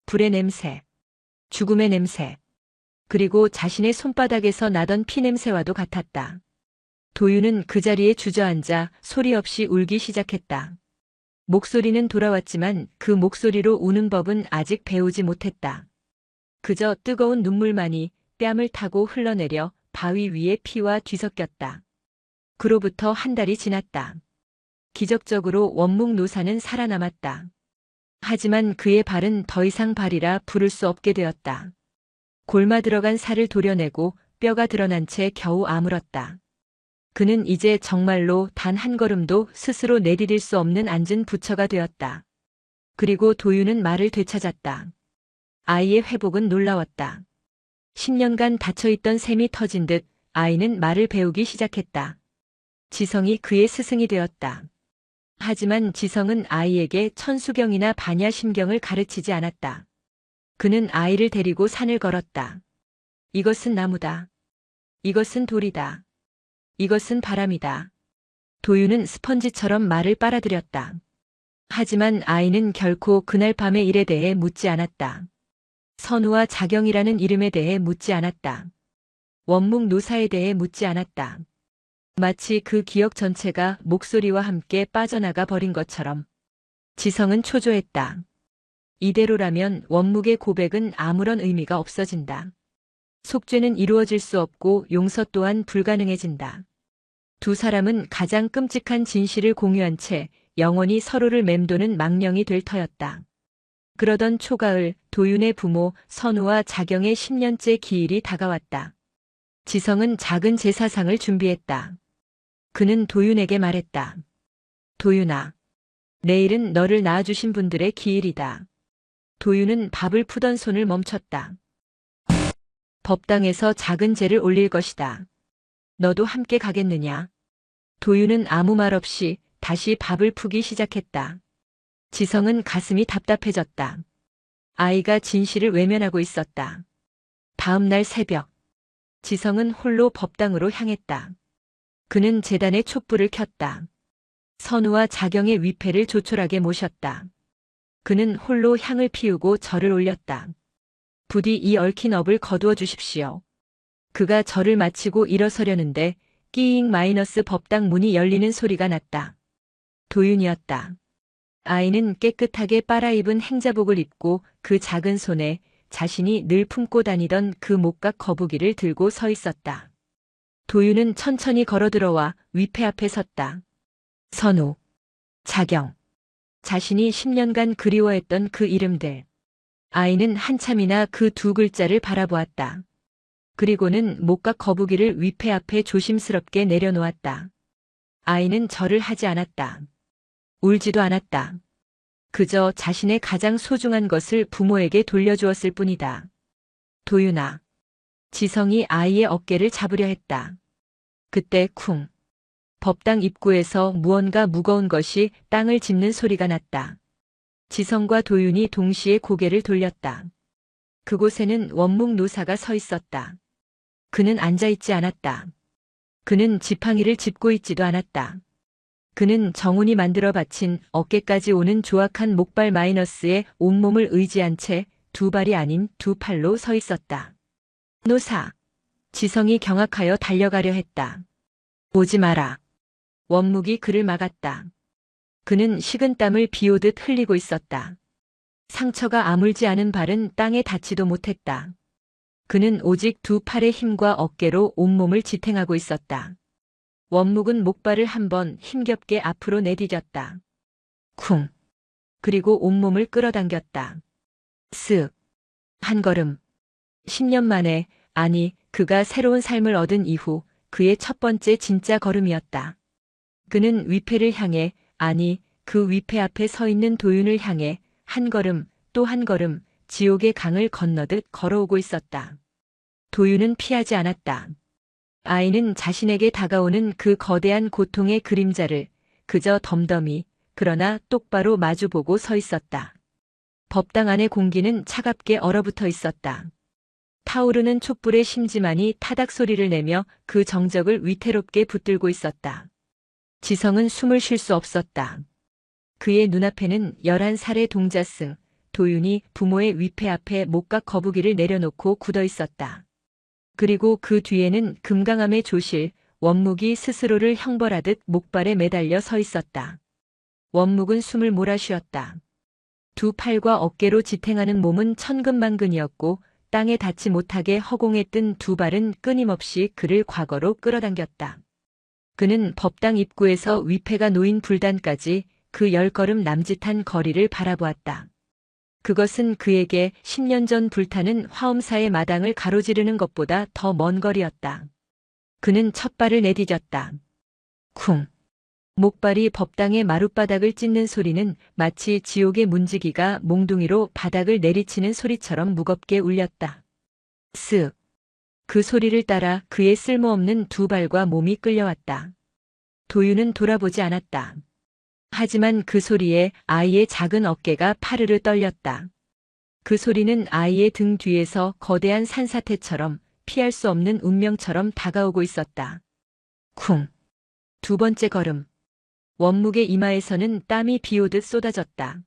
불의 냄새, 죽음의 냄새, 그리고 자신의 손바닥에서 나던 피 냄새와도 같았다. 도윤은 그 자리에 주저앉아 소리 없이 울기 시작했다. 목소리는 돌아왔지만 그 목소리로 우는 법은 아직 배우지 못했다. 그저 뜨거운 눈물만이 뺨을 타고 흘러내려 바위 위에 피와 뒤섞였다. 그로부터 한 달이 지났다. 기적적으로 원묵 노사는 살아남았다. 하지만 그의 발은 더 이상 발이라 부를 수 없게 되었다. 골마 들어간 살을 도려내고 뼈가 드러난 채 겨우 아물었다. 그는 이제 정말로 단 한 걸음도 스스로 내디딜 수 없는 앉은 부처가 되었다. 그리고 도유는 말을 되찾았다. 아이의 회복은 놀라웠다. 10년간 닫혀있던 샘이 터진 듯 아이는 말을 배우기 시작했다. 지성이 그의 스승이 되었다. 하지만 지성은 아이에게 천수경이나 반야심경을 가르치지 않았다. 그는 아이를 데리고 산을 걸었다. 이것은 나무다. 이것은 돌이다. 이것은 바람이다. 도유는 스펀지처럼 말을 빨아들였다. 하지만 아이는 결코 그날 밤의 일에 대해 묻지 않았다. 선우와 자경이라는 이름에 대해 묻지 않았다. 원묵 노사에 대해 묻지 않았다. 마치 그 기억 전체가 목소리와 함께 빠져나가 버린 것처럼. 지성은 초조했다. 이대로라면 원묵의 고백은 아무런 의미가 없어진다. 속죄는 이루어질 수 없고 용서 또한 불가능해진다. 두 사람은 가장 끔찍한 진실을 공유한 채 영원히 서로를 맴도는 망령이 될 터였다. 그러던 초가을 도윤의 부모 선우와 자경의 10년째 기일이 다가왔다. 지성은 작은 제사상을 준비했다. 그는 도윤에게 말했다. 도윤아, 내일은 너를 낳아주신 분들의 기일이다. 도윤은 밥을 푸던 손을 멈췄다. 법당에서 작은 제를 올릴 것이다. 너도 함께 가겠느냐? 도윤은 아무 말 없이 다시 밥을 푸기 시작했다. 지성은 가슴이 답답해졌다. 아이가 진실을 외면하고 있었다. 다음 날 새벽, 지성은 홀로 법당으로 향했다. 그는 제단에 촛불을 켰다. 선우와 자경의 위패를 조촐하게 모셨다. 그는 홀로 향을 피우고 절을 올렸다. 부디 이 얽힌 업을 거두어 주십시오. 그가 절을 마치고 일어서려는데 끼잉 마이너스 법당 문이 열리는 소리가 났다. 도윤이었다. 아이는 깨끗하게 빨아입은 행자복을 입고 그 작은 손에 자신이 늘 품고 다니던 그 목각 거북이를 들고 서 있었다. 도윤은 천천히 걸어 들어와 위패 앞에 섰다. 선우, 자경, 자신이 10년간 그리워했던 그 이름들. 아이는 한참이나 그 두 글자를 바라보았다. 그리고는 목각 거북이를 위패 앞에 조심스럽게 내려놓았다. 아이는 절을 하지 않았다. 울지도 않았다. 그저 자신의 가장 소중한 것을 부모에게 돌려주었을 뿐이다. 도윤아. 지성이 아이의 어깨를 잡으려 했다. 그때 쿵. 법당 입구에서 무언가 무거운 것이 땅을 짚는 소리가 났다. 지성과 도윤이 동시에 고개를 돌렸다. 그곳에는 원묵 노사가 서 있었다. 그는 앉아있지 않았다. 그는 지팡이를 짚고 있지도 않았다. 그는 정운이 만들어 바친 어깨까지 오는 조악한 목발 마이너스에 온몸을 의지한 채 두 발이 아닌 두 팔로 서 있었다. 노사. 지성이 경악하여 달려가려 했다. 오지 마라. 원묵이 그를 막았다. 그는 식은땀을 비오듯 흘리고 있었다. 상처가 아물지 않은 발은 땅에 닿지도 못했다. 그는 오직 두 팔의 힘과 어깨로 온몸을 지탱하고 있었다. 원묵은 목발을 한번 힘겹게 앞으로 내디뎠다. 쿵. 그리고 온몸을 끌어당겼다. 쓱. 한 걸음. 10년 만에, 아니, 그가 새로운 삶을 얻은 이후 그의 첫 번째 진짜 걸음이었다. 그는 위패를 향해, 아니, 그 위패 앞에 서 있는 도윤을 향해 한 걸음, 또 한 걸음, 지옥의 강을 건너듯 걸어오고 있었다. 도윤은 피하지 않았다. 아이는 자신에게 다가오는 그 거대한 고통의 그림자를 그저 덤덤히, 그러나 똑바로 마주보고 서 있었다. 법당 안의 공기는 차갑게 얼어붙어 있었다. 타오르는 촛불의 심지만이 타닥 소리를 내며 그 정적을 위태롭게 붙들고 있었다. 지성은 숨을 쉴 수 없었다. 그의 눈앞에는 11살의 동자승, 도윤이 부모의 위패 앞에 목각 거북이를 내려놓고 굳어 있었다. 그리고 그 뒤에는 금강암의 조실, 원묵이 스스로를 형벌하듯 목발에 매달려 서 있었다. 원묵은 숨을 몰아쉬었다. 두 팔과 어깨로 지탱하는 몸은 천근만근이었고 땅에 닿지 못하게 허공에 뜬 두 발은 끊임없이 그를 과거로 끌어당겼다. 그는 법당 입구에서 위패가 놓인 불단까지 그 10걸음 남짓한 거리를 바라보았다. 그것은 그에게 10년 전 불타는 화엄사의 마당을 가로지르는 것보다 더 먼 거리였다. 그는 첫 발을 내디뎠다. 쿵. 목발이 법당의 마룻바닥을 찢는 소리는 마치 지옥의 문지기가 몽둥이로 바닥을 내리치는 소리처럼 무겁게 울렸다. 쓱. 그 소리를 따라 그의 쓸모없는 두 발과 몸이 끌려왔다. 도윤은 돌아보지 않았다. 하지만 그 소리에 아이의 작은 어깨가 파르르 떨렸다. 그 소리는 아이의 등 뒤에서 거대한 산사태처럼 피할 수 없는 운명처럼 다가오고 있었다. 쿵. 두 번째 걸음. 원묵의 이마에서는 땀이 비오듯 쏟아졌다.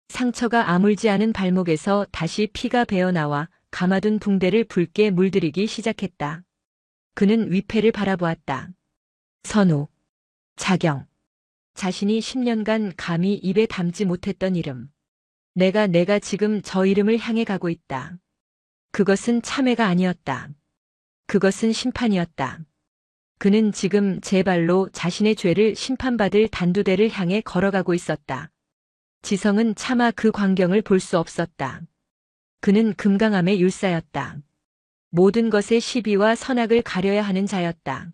상처가 아물지 않은 발목에서 다시 피가 배어나와 감아둔 붕대를 붉게 물들이기 시작했다. 그는 위패를 바라보았다. 선우. 자경. 자신이 10년간 감히 입에 담지 못했던 이름. 내가 지금 저 이름을 향해 가고 있다. 그것은 참회가 아니었다. 그것은 심판이었다. 그는 지금 제 발로 자신의 죄를 심판받을 단두대를 향해 걸어가고 있었다. 지성은 차마 그 광경을 볼 수 없었다. 그는 금강암의 율사였다. 모든 것의 시비와 선악을 가려야 하는 자였다.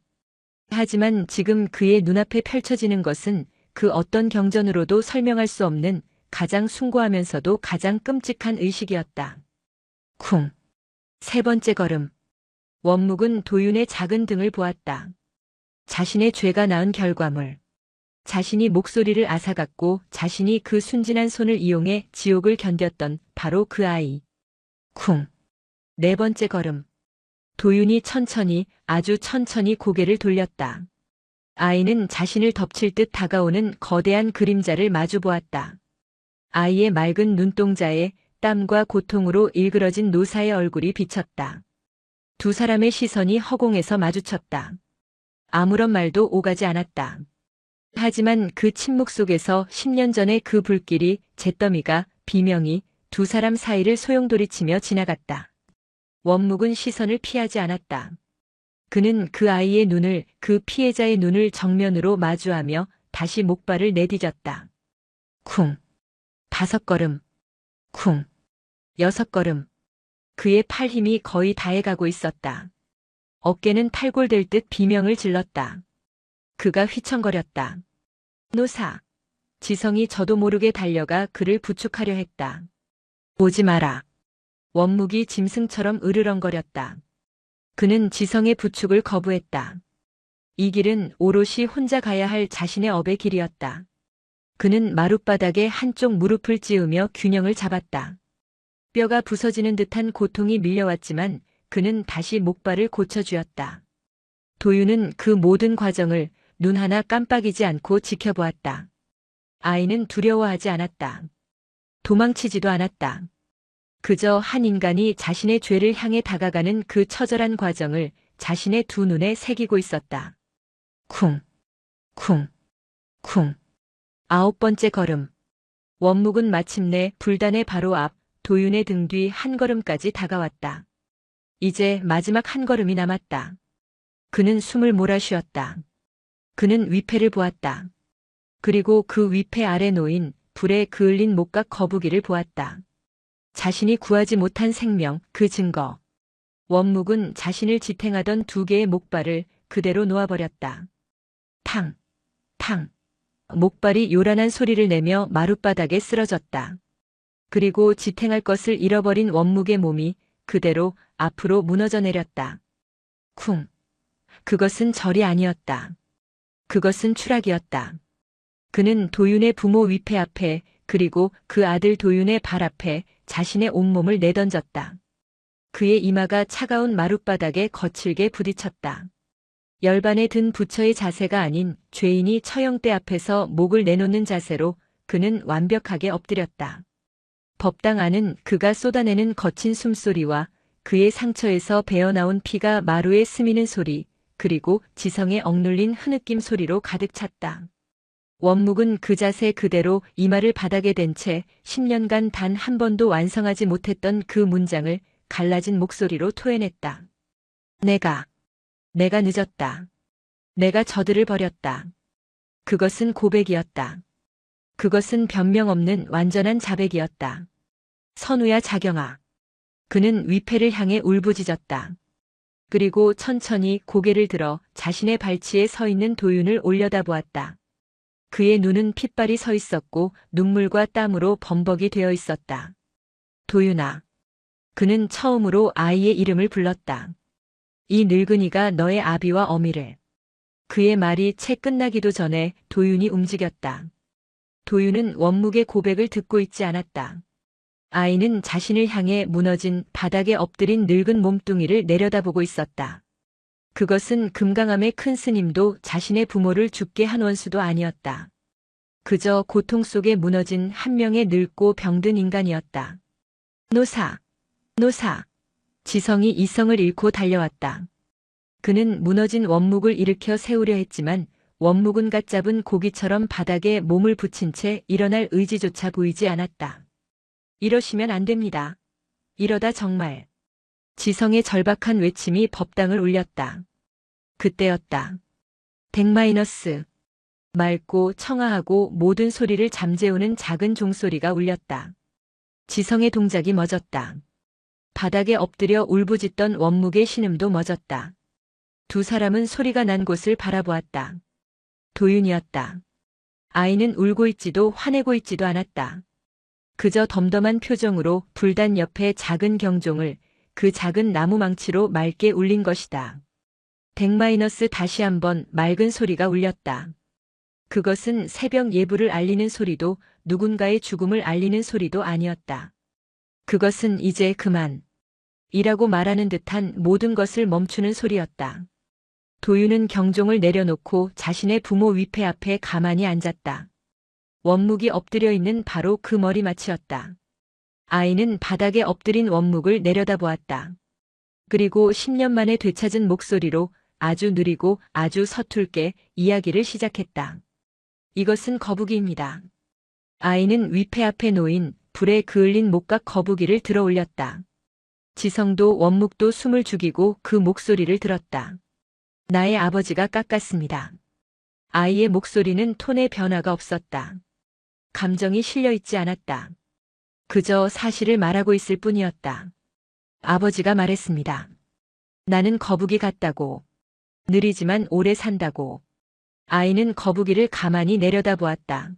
하지만 지금 그의 눈앞에 펼쳐지는 것은 그 어떤 경전으로도 설명할 수 없는 가장 숭고하면서도 가장 끔찍한 의식이었다. 쿵. 세 번째 걸음. 원묵은 도윤의 작은 등을 보았다. 자신의 죄가 낳은 결과물. 자신이 목소리를 앗아갔고 자신이 그 순진한 손을 이용해 지옥을 견뎠던 바로 그 아이. 쿵. 네 번째 걸음. 도윤이 천천히, 아주 천천히 고개를 돌렸다. 아이는 자신을 덮칠 듯 다가오는 거대한 그림자를 마주보았다. 아이의 맑은 눈동자에 땀과 고통으로 일그러진 노사의 얼굴이 비쳤다. 두 사람의 시선이 허공에서 마주쳤다. 아무런 말도 오가지 않았다. 하지만 그 침묵 속에서 10년 전의 그 불길이, 잿더미가 비명이 두 사람 사이를 소용돌이치며 지나갔다. 원묵은 시선을 피하지 않았다. 그는 그 아이의 눈을, 그 피해자의 눈을 정면으로 마주하며 다시 목발을 내디뎠다. 쿵. 5걸음. 쿵. 6걸음. 그의 팔 힘이 거의 다해가고 있었다. 어깨는 탈골될 듯 비명을 질렀다. 그가 휘청거렸다. 노사. 지성이 저도 모르게 달려가 그를 부축하려 했다. 오지 마라. 원묵이 짐승처럼 으르렁거렸다. 그는 지성의 부축을 거부했다. 이 길은 오롯이 혼자 가야 할 자신의 업의 길이었다. 그는 마룻바닥에 한쪽 무릎을 찌우며 균형을 잡았다. 뼈가 부서지는 듯한 고통이 밀려왔지만 그는 다시 목발을 고쳐주었다. 도윤은 그 모든 과정을 눈 하나 깜빡이지 않고 지켜보았다. 아이는 두려워하지 않았다. 도망치지도 않았다. 그저 한 인간이 자신의 죄를 향해 다가가는 그 처절한 과정을 자신의 두 눈에 새기고 있었다. 쿵, 쿵, 쿵. 9번째 걸음. 원묵은 마침내 불단의 바로 앞 도윤의 등 뒤 한 걸음까지 다가왔다. 이제 마지막 한 걸음이 남았다. 그는 숨을 몰아쉬었다. 그는 위패를 보았다. 그리고 그 위패 아래 놓인 불에 그을린 목각 거북이를 보았다. 자신이 구하지 못한 생명, 그 증거. 원묵은 자신을 지탱하던 두 개의 목발을 그대로 놓아버렸다. 탕, 탕. 목발이 요란한 소리를 내며 마룻바닥에 쓰러졌다. 그리고 지탱할 것을 잃어버린 원묵의 몸이 그대로 앞으로 무너져 내렸다. 쿵. 그것은 절이 아니었다. 그것은 추락이었다. 그는 도윤의 부모 위패 앞에 그리고 그 아들 도윤의 발 앞에 자신의 온몸을 내던졌다. 그의 이마가 차가운 마룻바닥에 거칠게 부딪혔다. 열반에 든 부처의 자세가 아닌 죄인이 처형대 앞에서 목을 내놓는 자세로 그는 완벽하게 엎드렸다. 법당 안은 그가 쏟아내는 거친 숨소리와 그의 상처에서 배어나온 피가 마루에 스미는 소리, 그리고 지성에 억눌린 흐느낌 소리로 가득 찼다. 원묵은 그 자세 그대로 이마를 바닥에 댄 채 10년간 단 한 번도 완성하지 못했던 그 문장을 갈라진 목소리로 토해냈다. 내가 늦었다. 내가 저들을 버렸다. 그것은 고백이었다. 그것은 변명 없는 완전한 자백이었다. 선우야 자경아. 그는 위패를 향해 울부짖었다. 그리고 천천히 고개를 들어 자신의 발치에 서 있는 도윤을 올려다보았다. 그의 눈은 핏발이 서 있었고 눈물과 땀으로 범벅이 되어 있었다. 도윤아. 그는 처음으로 아이의 이름을 불렀다. 이 늙은이가 너의 아비와 어미를. 그의 말이 채 끝나기도 전에 도윤이 움직였다. 도윤은 원묵의 고백을 듣고 있지 않았다. 아이는 자신을 향해 무너진 바닥에 엎드린 늙은 몸뚱이를 내려다보고 있었다. 그것은 금강암의 큰 스님도 자신의 부모를 죽게 한 원수도 아니었다. 그저 고통 속에 무너진 한 명의 늙고 병든 인간이었다. 노사, 노사. 지성이 이성을 잃고 달려왔다. 그는 무너진 원묵을 일으켜 세우려 했지만 원묵은 갓 잡은 고기처럼 바닥에 몸을 붙인 채 일어날 의지조차 보이지 않았다. 이러시면 안 됩니다. 이러다 정말. 지성의 절박한 외침이 법당을 울렸다. 그때였다. 100-. 맑고 청아하고 모든 소리를 잠재우는 작은 종소리가 울렸다. 지성의 동작이 멎었다. 바닥에 엎드려 울부짖던 원묵의 신음도 멎었다. 두 사람은 소리가 난 곳을 바라보았다. 도윤이었다. 아이는 울고 있지도 화내고 있지도 않았다. 그저 덤덤한 표정으로 불단 옆에 작은 경종을 그 작은 나무 망치로 맑게 울린 것이다. 100- 다시 한번 맑은 소리가 울렸다. 그것은 새벽 예불을 알리는 소리도 누군가의 죽음을 알리는 소리도 아니었다. 그것은 이제 그만. 이라고 말하는 듯한 모든 것을 멈추는 소리였다. 도윤은 경종을 내려놓고 자신의 부모 위패 앞에 가만히 앉았다. 원묵이 엎드려 있는 바로 그 머리맡이었다. 아이는 바닥에 엎드린 원묵을 내려다보았다. 그리고 10년 만에 되찾은 목소리로 아주 느리고 아주 서툴게 이야기를 시작했다. 이것은 거북이입니다. 아이는 위패 앞에 놓인 불에 그을린 목각 거북이를 들어 올렸다. 지성도 원묵도 숨을 죽이고 그 목소리를 들었다. 나의 아버지가 깎았습니다. 아이의 목소리는 톤의 변화가 없었다. 감정이 실려 있지 않았다. 그저 사실을 말하고 있을 뿐이었다. 아버지가 말했습니다. 나는 거북이 같다고. 느리지만 오래 산다고. 아이는 거북이를 가만히 내려다보았다.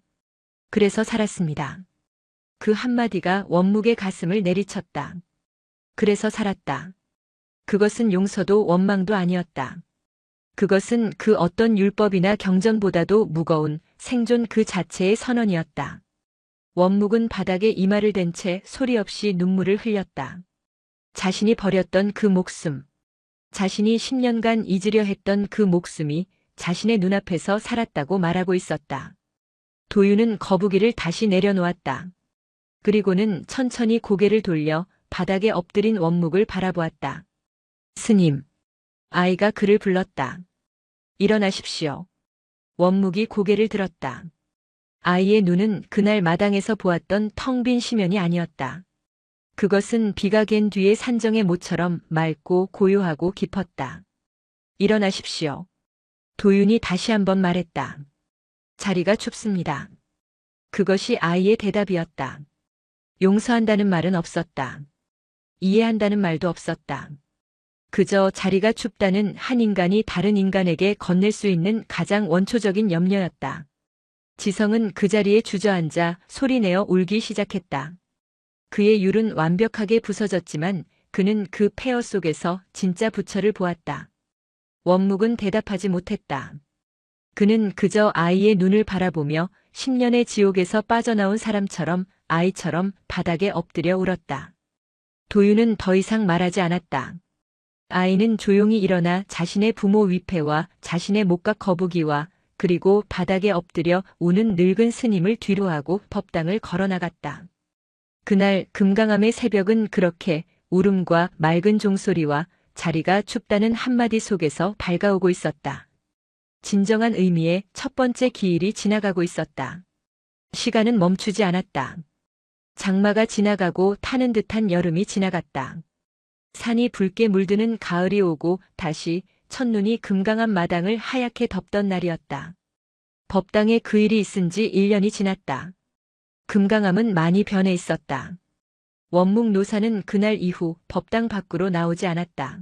그래서 살았습니다. 그 한마디가 원묵의 가슴을 내리쳤다. 그래서 살았다. 그것은 용서도 원망도 아니었다. 그것은 그 어떤 율법이나 경전보다도 무거운 생존 그 자체의 선언이었다. 원묵은 바닥에 이마를 댄 채 소리 없이 눈물을 흘렸다. 자신이 버렸던 그 목숨, 자신이 10년간 잊으려 했던 그 목숨이 자신의 눈앞에서 살았다고 말하고 있었다. 도윤은 거북이를 다시 내려놓았다. 그리고는 천천히 고개를 돌려 바닥에 엎드린 원묵을 바라보았다. 스님. 아이가 그를 불렀다. 일어나십시오. 원묵이 고개를 들었다. 아이의 눈은 그날 마당에서 보았던 텅 빈 시면이 아니었다. 그것은 비가 갠 뒤의 산정의 모처럼 맑고 고요하고 깊었다. 일어나십시오. 도윤이 다시 한번 말했다. 자리가 춥습니다. 그것이 아이의 대답이었다. 용서한다는 말은 없었다. 이해한다는 말도 없었다. 그저 자리가 춥다는 한 인간이 다른 인간에게 건넬 수 있는 가장 원초적인 염려였다. 지성은 그 자리에 주저앉아 소리내어 울기 시작했다. 그의 율은 완벽하게 부서졌지만 그는 그 폐허 속에서 진짜 부처를 보았다. 원묵은 대답하지 못했다. 그는 그저 아이의 눈을 바라보며 10년의 지옥에서 빠져나온 사람처럼 아이처럼 바닥에 엎드려 울었다. 도윤은 더 이상 말하지 않았다. 아이는 조용히 일어나 자신의 부모 위패와 자신의 목각 거북이와 그리고 바닥에 엎드려 우는 늙은 스님을 뒤로하고 법당을 걸어나갔다. 그날 금강암의 새벽은 그렇게 울음과 맑은 종소리와 자리가 춥다는 한마디 속에서 밝아오고 있었다. 진정한 의미의 첫 번째 기일이 지나가고 있었다. 시간은 멈추지 않았다. 장마가 지나가고 타는 듯한 여름이 지나갔다. 산이 붉게 물드는 가을이 오고 다시 첫눈이 금강한 마당을 하얗게 덮던 날이었다. 법당에 그 일이 있은 지 1년이 지났다. 금강암은 많이 변해 있었다. 원묵 노사는 그날 이후 법당 밖으로 나오지 않았다.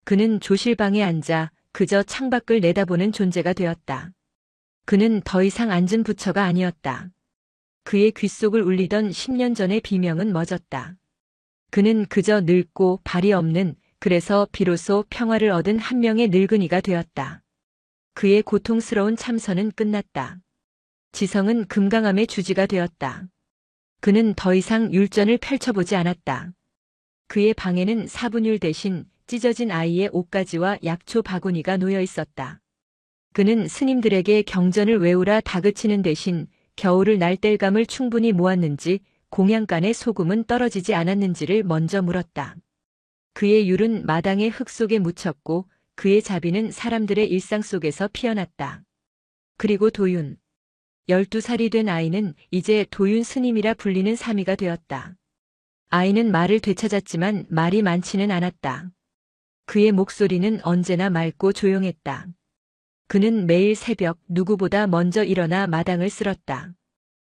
그는 조실방에 앉아 그저 창밖을 내다보는 존재가 되었다. 그는 더 이상 앉은 부처가 아니었다. 그의 귓속을 울리던 10년 전의 비명은 멎었다. 그는 그저 늙고 발이 없는, 그래서 비로소 평화를 얻은 한 명의 늙은이가 되었다. 그의 고통스러운 참선은 끝났다. 지성은 금강암의 주지가 되었다. 그는 더 이상 율전을 펼쳐보지 않았다. 그의 방에는 사분율 대신 찢어진 아이의 옷가지와 약초 바구니가 놓여 있었다. 그는 스님들에게 경전을 외우라 다그치는 대신 겨울을 날 땔감을 충분히 모았는지, 공양간의 소금은 떨어지지 않았는지를 먼저 물었다. 그의 율은 마당의 흙 속에 묻혔고 그의 자비는 사람들의 일상 속에서 피어났다. 그리고 도윤. 12살이 된 아이는 이제 도윤 스님이라 불리는 사미가 되었다. 아이는 말을 되찾았지만 말이 많지는 않았다. 그의 목소리는 언제나 맑고 조용했다. 그는 매일 새벽 누구보다 먼저 일어나 마당을 쓸었다.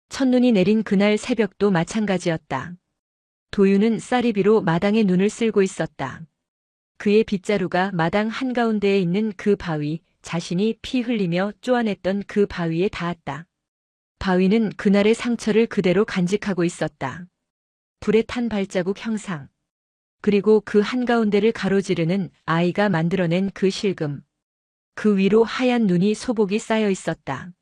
첫눈이 내린 그날 새벽도 마찬가지였다. 도윤은 쌀이비로 마당에 눈을 쓸고 있었다. 그의 빗자루가 마당 한가운데에 있는 그 바위, 자신이 피 흘리며 쪼아냈던 그 바위에 닿았다. 바위는 그날의 상처를 그대로 간직하고 있었다. 불에 탄 발자국 형상. 그리고 그 한가운데를 가로지르는 아이가 만들어낸 그 실금. 그 위로 하얀 눈이 소복이 쌓여 있었다.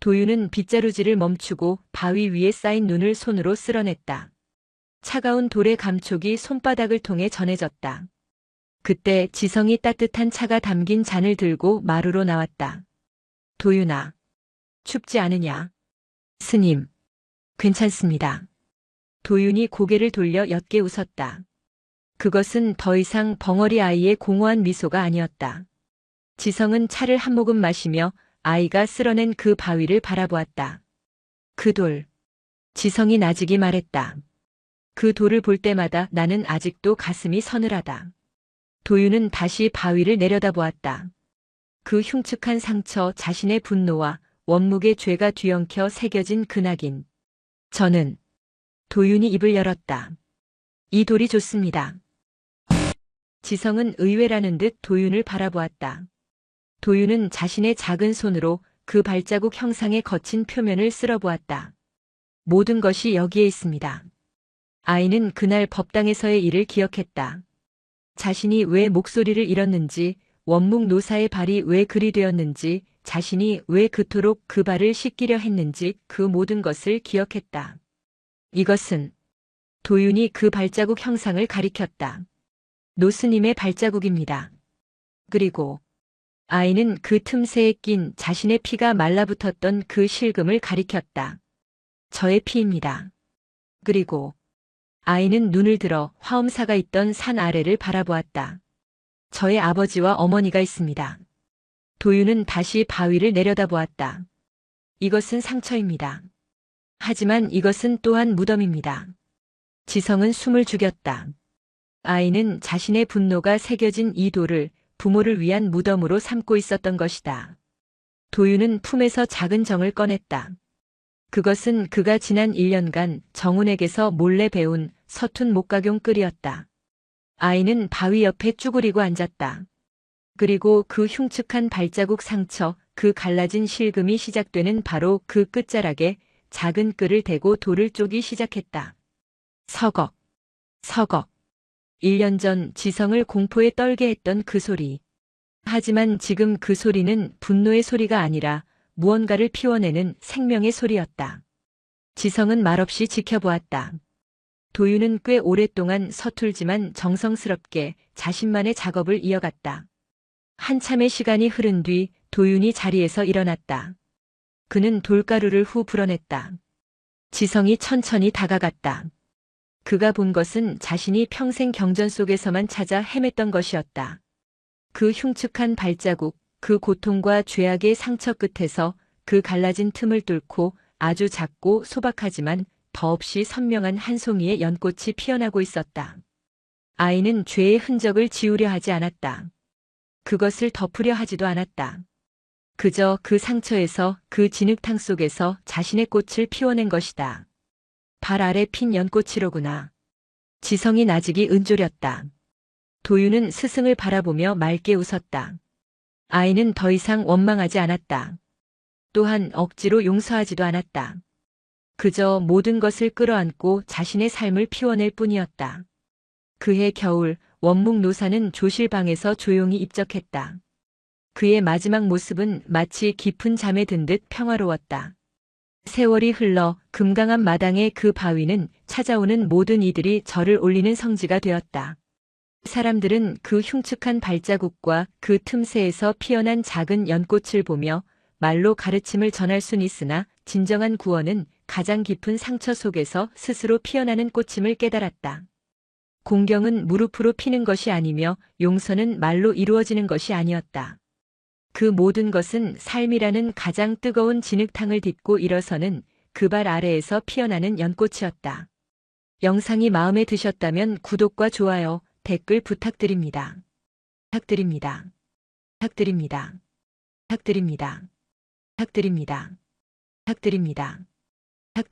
도윤은 빗자루질을 멈추고 바위 위에 쌓인 눈을 손으로 쓸어냈다. 차가운 돌의 감촉이 손바닥을 통해 전해졌다. 그때 지성이 따뜻한 차가 담긴 잔을 들고 마루로 나왔다. 도윤아, 춥지 않으냐? 스님, 괜찮습니다. 도윤이 고개를 돌려 옅게 웃었다. 그것은 더 이상 벙어리 아이의 공허한 미소가 아니었다. 지성은 차를 한 모금 마시며 아이가 쓸어낸 그 바위를 바라보았다. 그 돌. 지성이 나직이 말했다. 그 돌을 볼 때마다 나는 아직도 가슴이 서늘하다. 도윤은 다시 바위를 내려다보았다. 그 흉측한 상처, 자신의 분노와 원묵의 죄가 뒤엉켜 새겨진 그 낙인. 저는. 도윤이 입을 열었다. 이 돌이 좋습니다. 지성은 의외라는 듯 도윤을 바라보았다. 도윤은 자신의 작은 손으로 그 발자국 형상의 거친 표면을 쓸어보았다. 모든 것이 여기에 있습니다. 아이는 그날 법당에서의 일을 기억했다. 자신이 왜 목소리를 잃었는지, 원묵 노사의 발이 왜 그리 되었는지, 자신이 왜 그토록 그 발을 씻기려 했는지 그 모든 것을 기억했다. 이것은 도윤이 그 발자국 형상을 가리켰다. 노스님의 발자국입니다. 그리고 아이는 그 틈새에 낀 자신의 피가 말라붙었던 그 실금을 가리켰다. 저의 피입니다. 그리고 아이는 눈을 들어 화엄사가 있던 산 아래를 바라보았다. 저의 아버지와 어머니가 있습니다. 도윤은 다시 바위를 내려다보았다. 이것은 상처입니다. 하지만 이것은 또한 무덤입니다. 지성은 숨을 죽였다. 아이는 자신의 분노가 새겨진 이 돌을 부모를 위한 무덤으로 삼고 있었던 것이다. 도윤은 품에서 작은 정을 꺼냈다. 그것은 그가 지난 1년간 정운에게서 몰래 배운 서툰 목각용 끌이었다. 아이는 바위 옆에 쭈그리고 앉았다. 그리고 그 흉측한 발자국 상처, 그 갈라진 실금이 시작되는 바로 그 끝자락에 작은 끌을 대고 돌을 쪼기 시작했다. 서걱, 서걱. 1년 전 지성을 공포에 떨게 했던 그 소리. 하지만 지금 그 소리는 분노의 소리가 아니라 무언가를 피워내는 생명의 소리였다. 지성은 말없이 지켜보았다. 도윤은 꽤 오랫동안 서툴지만 정성스럽게 자신만의 작업을 이어갔다. 한참의 시간이 흐른 뒤 도윤이 자리에서 일어났다. 그는 돌가루를 후 불어냈다. 지성이 천천히 다가갔다. 그가 본 것은 자신이 평생 경전 속에서만 찾아 헤맸던 것이었다. 그 흉측한 발자국, 그 고통과 죄악의 상처 끝에서 그 갈라진 틈을 뚫고 아주 작고 소박하지만 더없이 선명한 한 송이의 연꽃이 피어나고 있었다. 아이는 죄의 흔적을 지우려 하지 않았다. 그것을 덮으려 하지도 않았다. 그저 그 상처에서, 그 진흙탕 속에서 자신의 꽃을 피워낸 것이다. 발 아래 핀 연꽃이로구나. 지성이 나직이 은졸였다. 도유는 스승을 바라보며 맑게 웃었다. 아이는 더 이상 원망하지 않았다. 또한 억지로 용서하지도 않았다. 그저 모든 것을 끌어안고 자신의 삶을 피워낼 뿐이었다. 그해 겨울, 원묵 노사는 조실방에서 조용히 입적했다. 그의 마지막 모습은 마치 깊은 잠에 든 듯 평화로웠다. 세월이 흘러 금강암 마당의 그 바위는 찾아오는 모든 이들이 절을 올리는 성지가 되었다. 사람들은 그 흉측한 발자국과 그 틈새에서 피어난 작은 연꽃을 보며 말로 가르침을 전할 순 있으나 진정한 구원은 가장 깊은 상처 속에서 스스로 피어나는 꽃임을 깨달았다. 공경은 무릎으로 피는 것이 아니며 용서는 말로 이루어지는 것이 아니었다. 그 모든 것은 삶이라는 가장 뜨거운 진흙탕을 딛고 일어서는 그 발 아래에서 피어나는 연꽃이었다. 영상이 마음에 드셨다면 구독과 좋아요, 댓글 부탁드립니다. 부탁드립니다. 부탁드립니다. 부탁드립니다. 부탁드립니다. 부탁드립니다. 부탁드립니다.